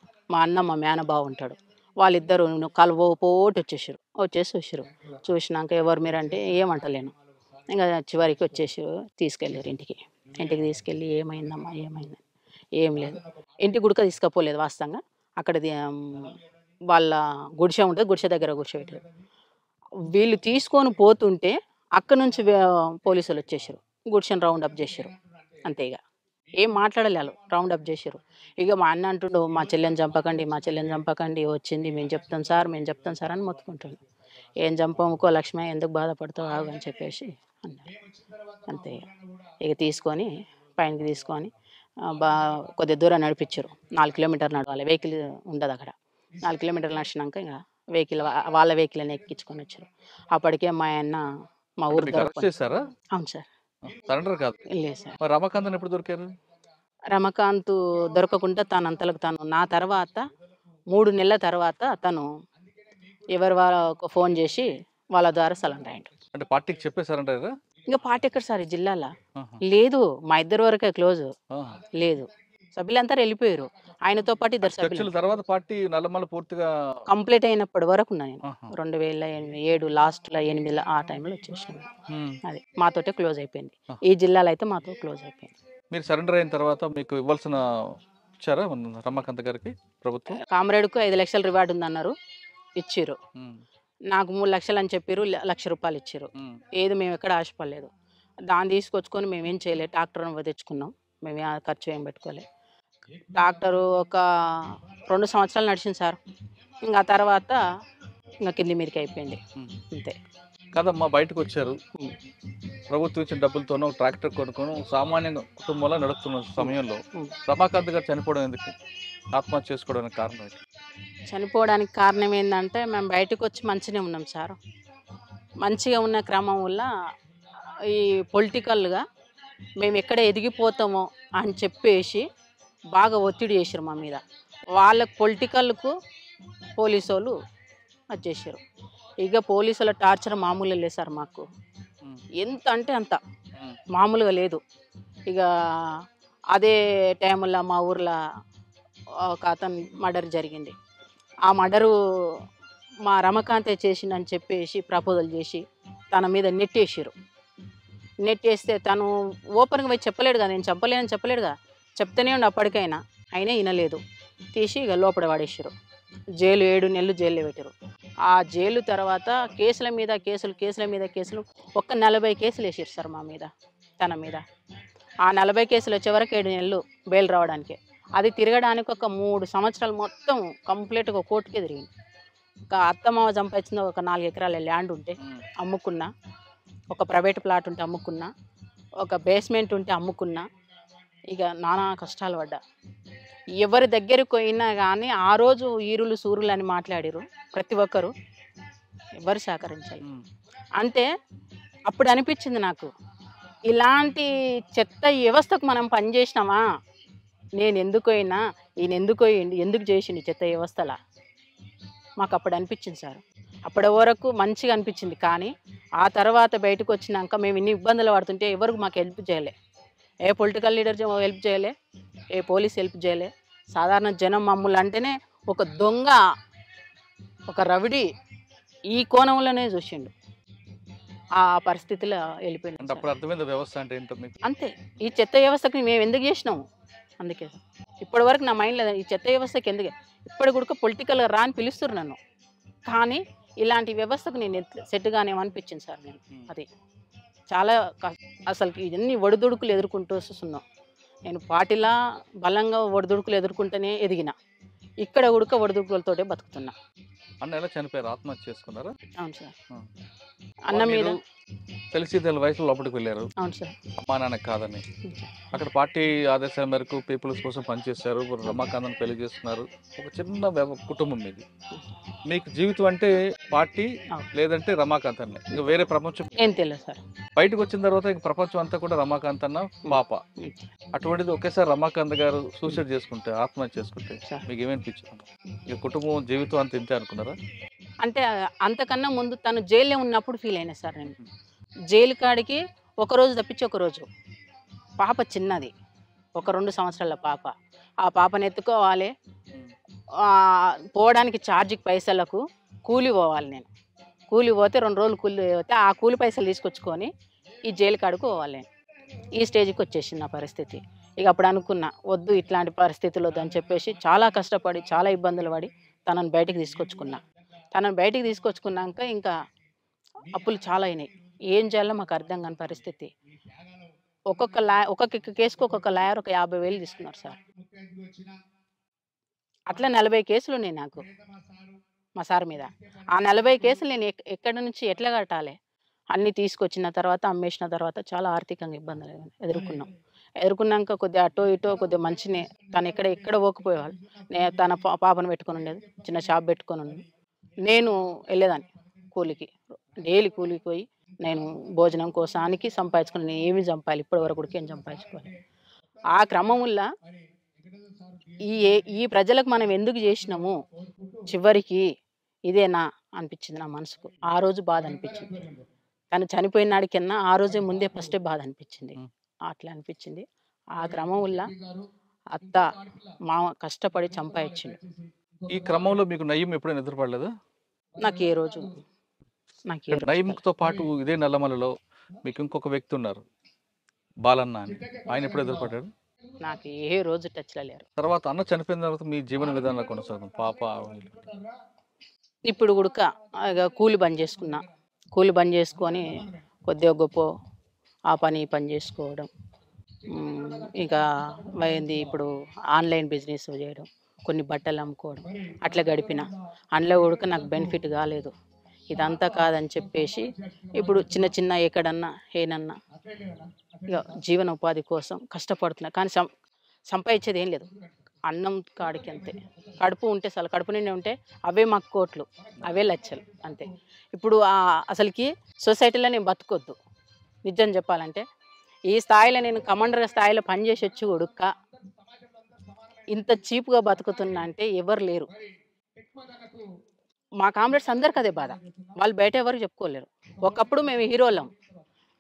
S3: మా మేనబావ ఉంటాడు. వాళ్ళిద్దరు పోటు వచ్చేసారు. చూసినాక ఎవరు మీరంటే ఏమంటలేను. ఇంకా చివరికి తీసుకెళ్ళారు ఇంటికి తీసుకెళ్ళి ఏమైందమ్మా ఏమైందని. ఏం లేదు, ఇంటికి గుడక తీసుకుపోలేదు వాస్తవంగా. అక్కడ వాళ్ళ గుడిసె ఉంటుంది, గుడిసె దగ్గర కూర్చోబెట్టారు. వీళ్ళు తీసుకొని పోతుంటే అక్కడ నుంచి పోలీసులు వచ్చేసారు, గుడిసెని రౌండప్ చేశారు. అంతే, ఇక ఏం మాట్లాడలేదు, రౌండప్ చేశారు. ఇక మా అన్న అంటుండు, మా చెల్లెని చంపకండి, వచ్చింది మేము చెప్తాం సార్ అని మొత్తుకుంటుండు. ఏం చంపముకో లక్ష్మి, ఎందుకు బాధపడతావు ఆగు అని చెప్పేసి అన్నారు. అంతే, ఇక తీసుకొని పైనకి తీసుకొని కొద్ది దూరం నడిపించారు. 4 కిలోమీటర్లు నడవాలి, వెహికల్ ఉండదు అక్కడ. 4 కిలోమీటర్లు నడిచినాక ఇంకా వాళ్ళ వెహికల్ అని ఎక్కించుకొని వచ్చారు. అప్పటికే మా అన్న మా ఊరు. అవును సార్.
S2: సరెండర్ కాదు.
S3: లేదు సార్.
S2: రమాకాంత్ ఎప్పుడు దొరికారు?
S3: రమాకాంత్ దొరకకుండా తనంతలకు తను నా తర్వాత 3 నెలల తర్వాత తను ఎవరు వాళ్ళకు ఫోన్ చేసి వాళ్ళ ద్వారా సరెండర్ అయ్యాడు.
S2: అంటే పార్టీకి చెప్పే సరెండర్?
S3: ఇంకా పార్టీ ఎక్కడ సార్ జిల్లాలో లేదు, మా ఇద్దరు వరకే క్లోజ్, లేదు సభ్యులంతా వెళ్ళిపోయారు. ఆయనతో పాటు 2 సభ్యులు.
S2: తర్వాత పార్టీ నల్లమల్ల పూర్తిగా
S3: కంప్లీట్ అయినప్పటి వరకు నేను 2007 లాస్ట్లో 8 ఆ టైంలో వచ్చేసాను. అది మాతోటే క్లోజ్ అయిపోయింది. ఈ జిల్లాలో అయితే మాతో క్లోజ్ అయిపోయింది.
S2: మీరు సరెండర్ అయిన తర్వాత మీకు ఇవ్వాల్సిన ఇచ్చారా రమాకాంత్ గారికి ప్రభుత్వం?
S3: కామ్రేడ్కు 5 లక్షల రివార్డు ఉందన్నారు, ఇచ్చిర్రు. నాకు 3 లక్షలు అని చెప్పారు, 1 లక్ష రూపాయలు ఇచ్చారు. ఏది మేము ఎక్కడ ఆశపడలేదు. దాన్ని తీసుకొచ్చుకొని మేమేం చేయలేదు, ట్రాక్టర్ తెచ్చుకున్నాం, మేమే ఖర్చు ఏం పెట్టుకోలేదు. ట్రాక్టరు ఒక 2 సంవత్సరాలు నడిచింది సార్. ఇంకా తర్వాత ఇంకా కింది మీదకి అయిపోయింది, అంతే.
S2: కదమ్మా, బయటకు వచ్చారు, ప్రభుత్వం ఇచ్చిన డబ్బులతోనూ ట్రాక్టర్ కొనుక్కొని సామాన్య కుటుంబంలో నడుస్తున్న సమయంలో రమాకాంత్ గారు చనిపోవడం ఎందుకు, ఆత్మహత్య చేసుకోవడానికి కారణం ఏంటి?
S3: చనిపోవడానికి కారణం ఏంటంటే మేము బయటకు వచ్చి మంచిగా ఉన్నాం సార్. మంచిగా ఉన్న క్రమం వల్ల ఈ పొలిటికల్గా మేము ఎక్కడ ఎదిగిపోతామో అని చెప్పేసి బాగా ఒత్తిడి చేశారు మా మీద. వాళ్ళకు పొలిటికల్కు పోలీసు వాళ్ళు వచ్చేసారు. ఇక పోలీసుల టార్చర్ మామూలుగా లేదు సార్ మాకు, ఎంత అంటే అంత మామూలుగా లేదు. ఇక అదే టైంలో మా ఊర్లో ఒక అతను మర్డర్ జరిగింది. ఆ మర్డరు మా రమకాంతే చేసిందని చెప్పేసి ప్రపోజల్ చేసి తన మీద నెట్టేసారు. నెట్టేస్తే తను ఓపెన్గా పోయి చెప్పలేడుగా, నేను చెప్పలేనని చెప్పలేడుగా, చెప్తూనే ఉండి అప్పటికైనా అయినా వినలేదు. తీసి ఇక లోపల పడేసారు. జైలు 7 నెలలు జైల్లో పెట్టారు. ఆ జైలు తర్వాత కేసుల మీద కేసులు ఒక్క 40 కేసులు వేసారు సార్ మా మీద, తన మీద. ఆ 40 కేసులు వచ్చే వరకు 7 నెలలు బెయిల్ రావడానికి. అది తిరగడానికి ఒక 3 సంవత్సరాలు మొత్తం కంప్లీట్గా కోర్టుకే తిరిగింది. ఒక అత్తమామ సంపాదించిన ఒక 4 ఎకరాల ల్యాండ్ ఉంటే అమ్ముకున్నా, ఒక ప్రైవేట్ ప్లాట్ ఉంటే అమ్ముకున్నా, ఒక బేస్మెంట్ ఉంటే అమ్ముకున్నా. ఇక నానా కష్టాలు పడ్డా. ఎవరి దగ్గరికి పోయినా కానీ ఆ రోజు ఈరులు సూరులు అని మాట్లాడారు ప్రతి ఒక్కరు, ఎవరు సహకరించాలి. అంటే అప్పుడు అనిపించింది నాకు, ఇలాంటి చెత్త వ్యవస్థకు మనం పనిచేసినామా, నేను ఎందుకు పోయినా, ఈయన ఎందుకు పోయింది, ఎందుకు చేసింది చెత్త వ్యవస్థలా, మాకు అప్పుడు అనిపించింది సార్. అప్పటి వరకు మంచిగా అనిపించింది. కానీ ఆ తర్వాత బయటకు వచ్చినాక మేము ఇన్ని ఇబ్బందులు పడుతుంటే ఎవరికి మాకు హెల్ప్ చేయలే. ఏ పొలిటికల్ లీడర్ హెల్ప్ చేయలే, ఏ పోలీస్ హెల్ప్ చేయలే. సాధారణ జనం మమ్మల్ని అంటేనే ఒక దొంగ, ఒక రవిడి ఈ కోణంలోనే చూసిండు. ఆ పరిస్థితిలో వెళ్ళిపోయింది.
S2: అంటే అప్పుడు అర్థమైంది వ్యవస్థ అంటే ఏంటో మీకు.
S3: అంతే, ఈ చెత్త వ్యవస్థకి మేము ఎందుకు చేసినాము, అందుకే ఇప్పటి వరకు నా మైండ్ లేదు ఈ చెత్త వ్యవస్థకి ఎందుకు. ఇప్పటి కూడా పొలిటికల్గా రా అని పిలుస్తారు నన్ను, కానీ ఇలాంటి వ్యవస్థకు నేను సెట్గానేమనిపించింది సార్. నేను అది చాలా అసలు ఇవన్నీ ఒడిదుడుకులు ఎదుర్కొంటూ వస్తున్నాం. నేను పార్టీలా బలంగా ఒడిదుడుకులు ఎదుర్కొంటూనే ఎదిగిన, ఇక్కడ ఉడక ఒడిదుడుకులతోటే బతుకుతున్నా.
S2: అన్న ఎలా చనిపోయారు, ఆత్మహత్య చేసుకున్నారా?
S3: అవును సార్. అన్న మీద
S2: తెలిసి వయసులో లోపలికి వెళ్ళారు.
S3: అవును సార్.
S2: అమ్మా నాన్న కాదని అక్కడ పార్టీ ఆదేశాల మేరకు పీపుల్స్ కోసం పనిచేశారు. రమాకాంత్ పెళ్లి చేస్తున్నారు. ఒక చిన్న కుటుంబం ఇది. మీకు జీవితం అంటే పార్టీ లేదంటే రమాకాంత్ అన్న, ఇంకా వేరే ప్రపంచం
S3: ఏం తెలియదు సార్.
S2: బయటకు వచ్చిన తర్వాత ఇంక ప్రపంచం అంతా కూడా రమాకాంత్ అన్న పాప. అటువంటిది ఒకేసారి రమాకాంత్ గారు సూసైడ్ చేసుకుంటే, ఆత్మహత్య చేసుకుంటే మీకు ఏమనిపించింది? ఇక కుటుంబం జీవితం అంత ఇంతే అనుకున్నారా?
S3: అంటే అంతకన్నా ముందు తను జైల్లో ఉన్నప్పుడు ఫీల్ అయినా సార్. నేను జైలు కాడికి ఒకరోజు తప్పించి ఒకరోజు, పాప చిన్నది, ఒక 2 సంవత్సరాల పాప. ఆ పాపను ఎత్తుకోవాలి, పోవడానికి ఛార్జీకి పైసలకు కూలి పోవాలి. నేను కూలి పోతే 2 రోజులు కూలి పోతే ఆ కూలి పైసలు తీసుకొచ్చుకొని ఈ జైలు కాడికి పోవాలి. నేను ఈ స్టేజ్కి వచ్చేసింది నా పరిస్థితి. ఇక అప్పుడు అనుకున్నా, వద్దు ఇట్లాంటి పరిస్థితులు వద్దని చెప్పేసి చాలా కష్టపడి చాలా ఇబ్బందులు పడి తనను బయటికి తీసుకొచ్చుకున్నా. తనను బయటికి తీసుకొచ్చుకున్నాక ఇంకా అప్పులు చాలా అయినాయి. ఏం చేయాలో మాకు అర్థం కాని పరిస్థితి. ఒక్కొక్క కేసుకు ఒక్కొక్క లాయర్ ఒక 50,000 తీసుకున్నారు సార్. అట్లా 40 కేసులు ఉన్నాయి నాకు మా సార్ మీద. ఆ 40 కేసులు నేను ఎక్కడి నుంచి ఎట్లా కట్టాలి, అన్నీ తీసుకొచ్చిన తర్వాత అమ్మేసిన తర్వాత చాలా ఆర్థికంగా ఇబ్బందులు ఎదుర్కొన్నాక కొద్దిగా అటో ఇటో కొద్దిగా మంచినే. తను ఎక్కడ పోకపోయేవాళ్ళు. నేను తన పాపను పెట్టుకొని ఉండేది, చిన్న షాప్ పెట్టుకొని ఉండేది. నేను వెళ్ళేదాన్ని కూలికి, డైలీ కూలికి పోయి నేను భోజనం కోసానికి సంపాదించుకుని, నేను ఏమి సంపాదించాలి ఇప్పటి వరకు కూడా ఏం సంపాదించుకోవాలి. ఆ క్రమంలో ఈ ప్రజలకు మనం ఎందుకు చేసినాము, చివరికి ఇదేనా అనిపించింది నా మనసుకు. ఆ రోజు బాధ అనిపించింది. తను చనిపోయిన నాడికన్నా ఆ రోజే ముందే ఫస్టే బాధ అనిపించింది. అట్లా అనిపించింది. ఆ క్రమంలో అత్త మామ కష్టపడి సంపాదించిండు.
S2: ఈ క్రమంలో మీకు నయ్యం ఎప్పుడైనా ఎదురుపడలేదా?
S3: నాకు ఏ రోజు
S2: నయ్యంతో పాటు ఇదే నల్లమలలో మీకు ఇంకొక వ్యక్తి ఉన్నారు, బాలన్న అని. ఆయన ఎప్పుడు ఎదురుపడ్డాడు?
S3: నాకు ఏ రోజు టచ్లో లేరు.
S2: తర్వాత అన్న చనిపోయిన తర్వాత మీ జీవన విధానంలో కొనసాగుతుంది పాప.
S3: ఇప్పుడు కూడా కూలి బంద్ చేసుకొని కొద్దిగా గొప్ప ఆ పని చేసుకోవడం. ఇక అయింది ఇప్పుడు ఆన్లైన్ బిజినెస్ చేయడం, కొన్ని బట్టలు అమ్ముకోవడం, అట్లా గడిపిన. అందులో కూడా నాకు బెనిఫిట్ కాలేదు. ఇదంతా కాదని చెప్పేసి ఇప్పుడు చిన్న ఎక్కడన్నా ఏనన్నా ఇక జీవన ఉపాధి కోసం కష్టపడుతున్నా. కానీ సంపాదించేది ఏం లేదు. అన్నం కాడికి అంతే. కడుపు ఉంటే చాలు, కడుపు నిండి ఉంటే అవే మాకు కోట్లు, అవే లక్షలు అంతే. ఇప్పుడు అసలుకి సొసైటీలో నేను బతుకొద్దు. నిజం చెప్పాలంటే ఈ స్థాయిలో నేను కమాండర్ స్థాయిలో పనిచేసి వచ్చి ఉడుక్క ఇంత చీప్గా బతుకుతున్నా అంటే ఎవరు లేరు. మా కామ్రేడ్స్ అందరికి అదే బాధ. వాళ్ళు బయట ఎవరికి చెప్పుకోలేరు. ఒకప్పుడు మేము హీరోలం,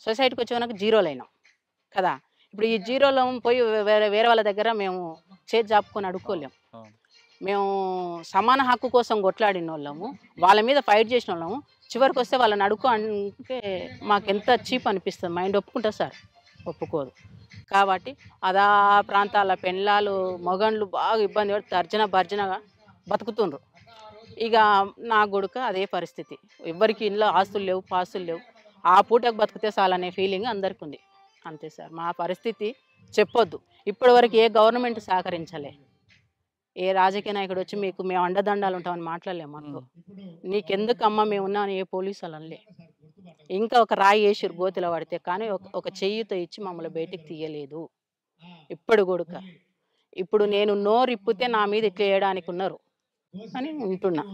S3: సొసైటీకి వచ్చేవరకు జీరోలు అయినాం కదా. ఇప్పుడు ఈ జీరోలో పోయి వేరే వాళ్ళ దగ్గర మేము చేతి జాపుకొని అడుక్కోలేం. మేము సమాన హక్కు కోసం కొట్లాడిన వాళ్ళము, వాళ్ళ మీద ఫైట్ చేసిన వాళ్ళము. చివరికి వస్తే వాళ్ళని అడుగు అంటే మాకెంత చీప్ అనిపిస్తుంది. మైండ్ ఒప్పుకుంటా సార్? ఒప్పుకోదు. కాబట్టి అదా ప్రాంతాల పెళ్ళాలు మొగండ్లు బాగా ఇబ్బంది పడి తర్జన భర్జనగా బతుకుతుండ్రు. ఇక నా కొడుక అదే పరిస్థితి. ఎవ్వరికి ఇంట్లో ఆస్తులు లేవు, పాస్తులు లేవు. ఆ పూటకు బతికితే చాలనే ఫీలింగ్ అందరికి ఉంది. అంతే సార్ మా పరిస్థితి. చెప్పొద్దు. ఇప్పటి వరకు ఏ గవర్నమెంట్ సహకరించలే. ఏ రాజకీయ నాయకుడు వచ్చి మీకు మేము అండదండాలు ఉంటామని మాట్లాడలేము. మనకు నీకెందుకమ్మా మేము ఉన్నామని ఏ పోలీసు వాళ్ళు అనలే. ఇంకా ఒక రాయి వేసిరు గోతిలో పడితే, కానీ ఒక చెయ్యితో ఇచ్చి మమ్మల్ని బయటికి తీయలేదు ఇప్పుడు కొడుక. ఇప్పుడు నేను నోరు ఇప్పితే నా మీద ఇట్లా వేయడానికి ఉన్నారు అని ఉంటున్నా.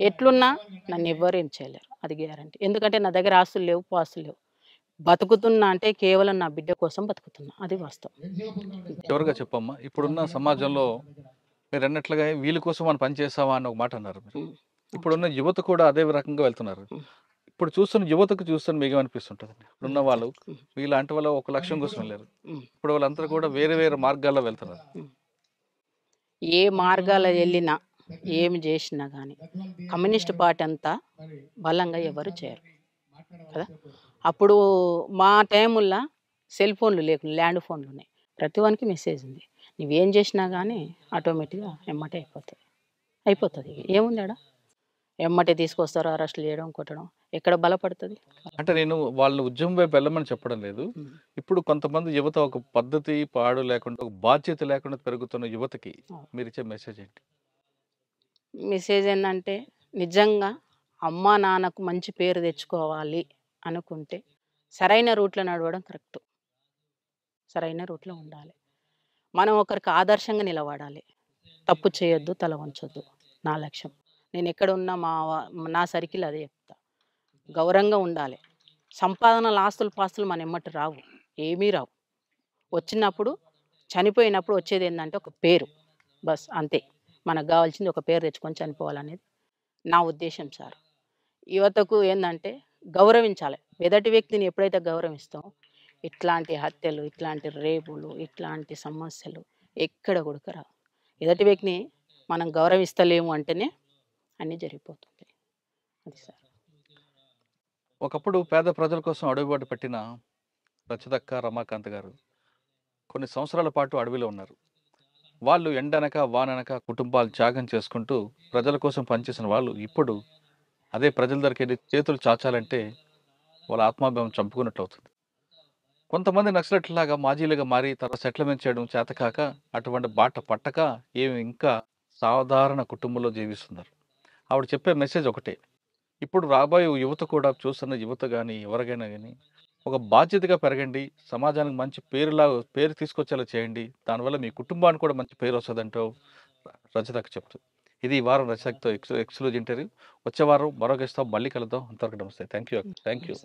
S3: ఎట్లున్నా నన్ను ఎవ్వరేం చేయలేరు, అది గ్యారంటీ. ఎందుకంటే నా దగ్గర ఆస్తులు లేవు, పాస్తులు లేవు. బతుకుతున్నా అంటే కేవలం నా బిడ్డ కోసం బతుకుతున్నా, అది వాస్తవం.
S2: చివరిగా చెప్పమ్మా, ఇప్పుడున్న సమాజంలో మీరు అన్నట్లుగా వీళ్ళ కోసం మనం పని చేస్తామా అని ఒక మాట అన్నారు మీరు. ఇప్పుడున్న యువత కూడా అదే రకంగా వెళ్తున్నారు. ఇప్పుడు చూస్తున్న యువతకు చూస్తున్న మీకు ఏమనిపిస్తుంటుంది? ఇప్పుడున్న వాళ్ళు వీళ్ళంటి వాళ్ళు ఒక లక్ష్యం కోసం వెళ్ళారు. ఇప్పుడు వాళ్ళందరూ కూడా వేరే వేరే మార్గాల్లో వెళ్తున్నారు.
S3: ఏ మార్గాల్లో వెళ్ళినా ఏమి చేసినా కానీ కమ్యూనిస్ట్ పార్టీ అంతా బలంగా ఎవరు చేయరు కదా. అప్పుడు మా టైముల్లో సెల్ ఫోన్లు లేకుండా ల్యాండ్ ఫోన్లు ఉన్నాయి. ప్రతి వానికి మెసేజ్ ఉంది. నువ్వేం చేసినా కానీ ఆటోమేటిక్గా ఎమ్మటే అయిపోతుంది. ఏముంది ఆడ? ఎమ్మటే తీసుకొస్తారు, అరెస్టులు చేయడం, కొట్టడం. ఎక్కడ బలపడుతుంది?
S2: అంటే నేను వాళ్ళని ఉద్యమం వైపు వెళ్ళమని చెప్పడం లేదు. ఇప్పుడు కొంతమంది యువత ఒక పద్ధతి పాడు లేకుండా, ఒక బాధ్యత లేకుండా పెరుగుతున్న యువతకి మీరు ఇచ్చే మెసేజ్ ఏంటి?
S3: మెసేజ్ ఏంటంటే, నిజంగా అమ్మా నాన్నకు మంచి పేరు తెచ్చుకోవాలి అనుకుంటే సరైన రూట్లో నడవడం కరెక్ట్. సరైన రూట్లో ఉండాలి. మనం ఒకరికి ఆదర్శంగా నిలబడాలి. తప్పు చేయొద్దు, తల వంచొద్దు. నా లక్ష్యం. నేను ఎక్కడ ఉన్నా నా సర్కిల్ అదే చెప్తా. గౌరవంగా ఉండాలి. సంపాదనలు, ఆస్తులు, పాస్తులు మన ఎమ్మటి రావు, ఏమీ రావు. వచ్చినప్పుడు చనిపోయినప్పుడు వచ్చేది ఏంటంటే ఒక పేరు, బస్ అంతే. మనకు కావాల్సింది ఒక పేరు తెచ్చుకొని చనిపోవాలనేది నా ఉద్దేశం సార్. యువతకు ఏంటంటే గౌరవించాలి. ఎదుటి వ్యక్తిని ఎప్పుడైతే గౌరవిస్తామో ఇట్లాంటి హత్యలు, ఇట్లాంటి రేపులు, ఇట్లాంటి సమస్యలు ఎక్కడ కూడా రావు. ఎదుటి వ్యక్తిని మనం గౌరవిస్తలేము అంటేనే అన్నీ జరిగిపోతుంది. అది సార్.
S2: ఒకప్పుడు పేద ప్రజల కోసం అడుగుబాటు పెట్టిన రచదక్క రమాకాంత్ గారు కొన్ని సంవత్సరాల పాటు అడవిలో ఉన్నారు. వాళ్ళు ఎండనక వాననక కుటుంబాలు త్యాగం చేసుకుంటూ ప్రజల కోసం పనిచేసిన వాళ్ళు ఇప్పుడు అదే ప్రజల దగ్గరికి వెళ్ళి చేతులు చాచాలంటే వాళ్ళ ఆత్మాభిమానం చంపుకున్నట్టు అవుతుంది. కొంతమంది నక్సలెట్లాగా మాజీలుగా మారి తర్వాత సెటిల్మెంట్ చేయడం చేతకాక అటువంటి బాట పట్టక ఏమి ఇంకా సాధారణ కుటుంబంలో జీవిస్తున్నారు. ఆవిడ చెప్పే మెసేజ్ ఒకటే, ఇప్పుడు రాబోయే యువత కూడా, చూస్తున్న యువత కానీ ఎవరికైనా కానీ ఒక బాధ్యతగా పెరగండి, సమాజానికి మంచి పేరు తీసుకొచ్చేలా చేయండి, దానివల్ల మీ కుటుంబానికి కూడా మంచి పేరు వస్తుందంటూ రచతకు చెప్తుంది. ఇది ఈ వారం రచతతో ఎక్స్క్లూజివ్ ఇంటర్వ్యూ. వచ్చే వారం మరో గెస్ట్తో మళ్ళీ కలుద్దాం. అంతవరకు నమస్తే. Thank you.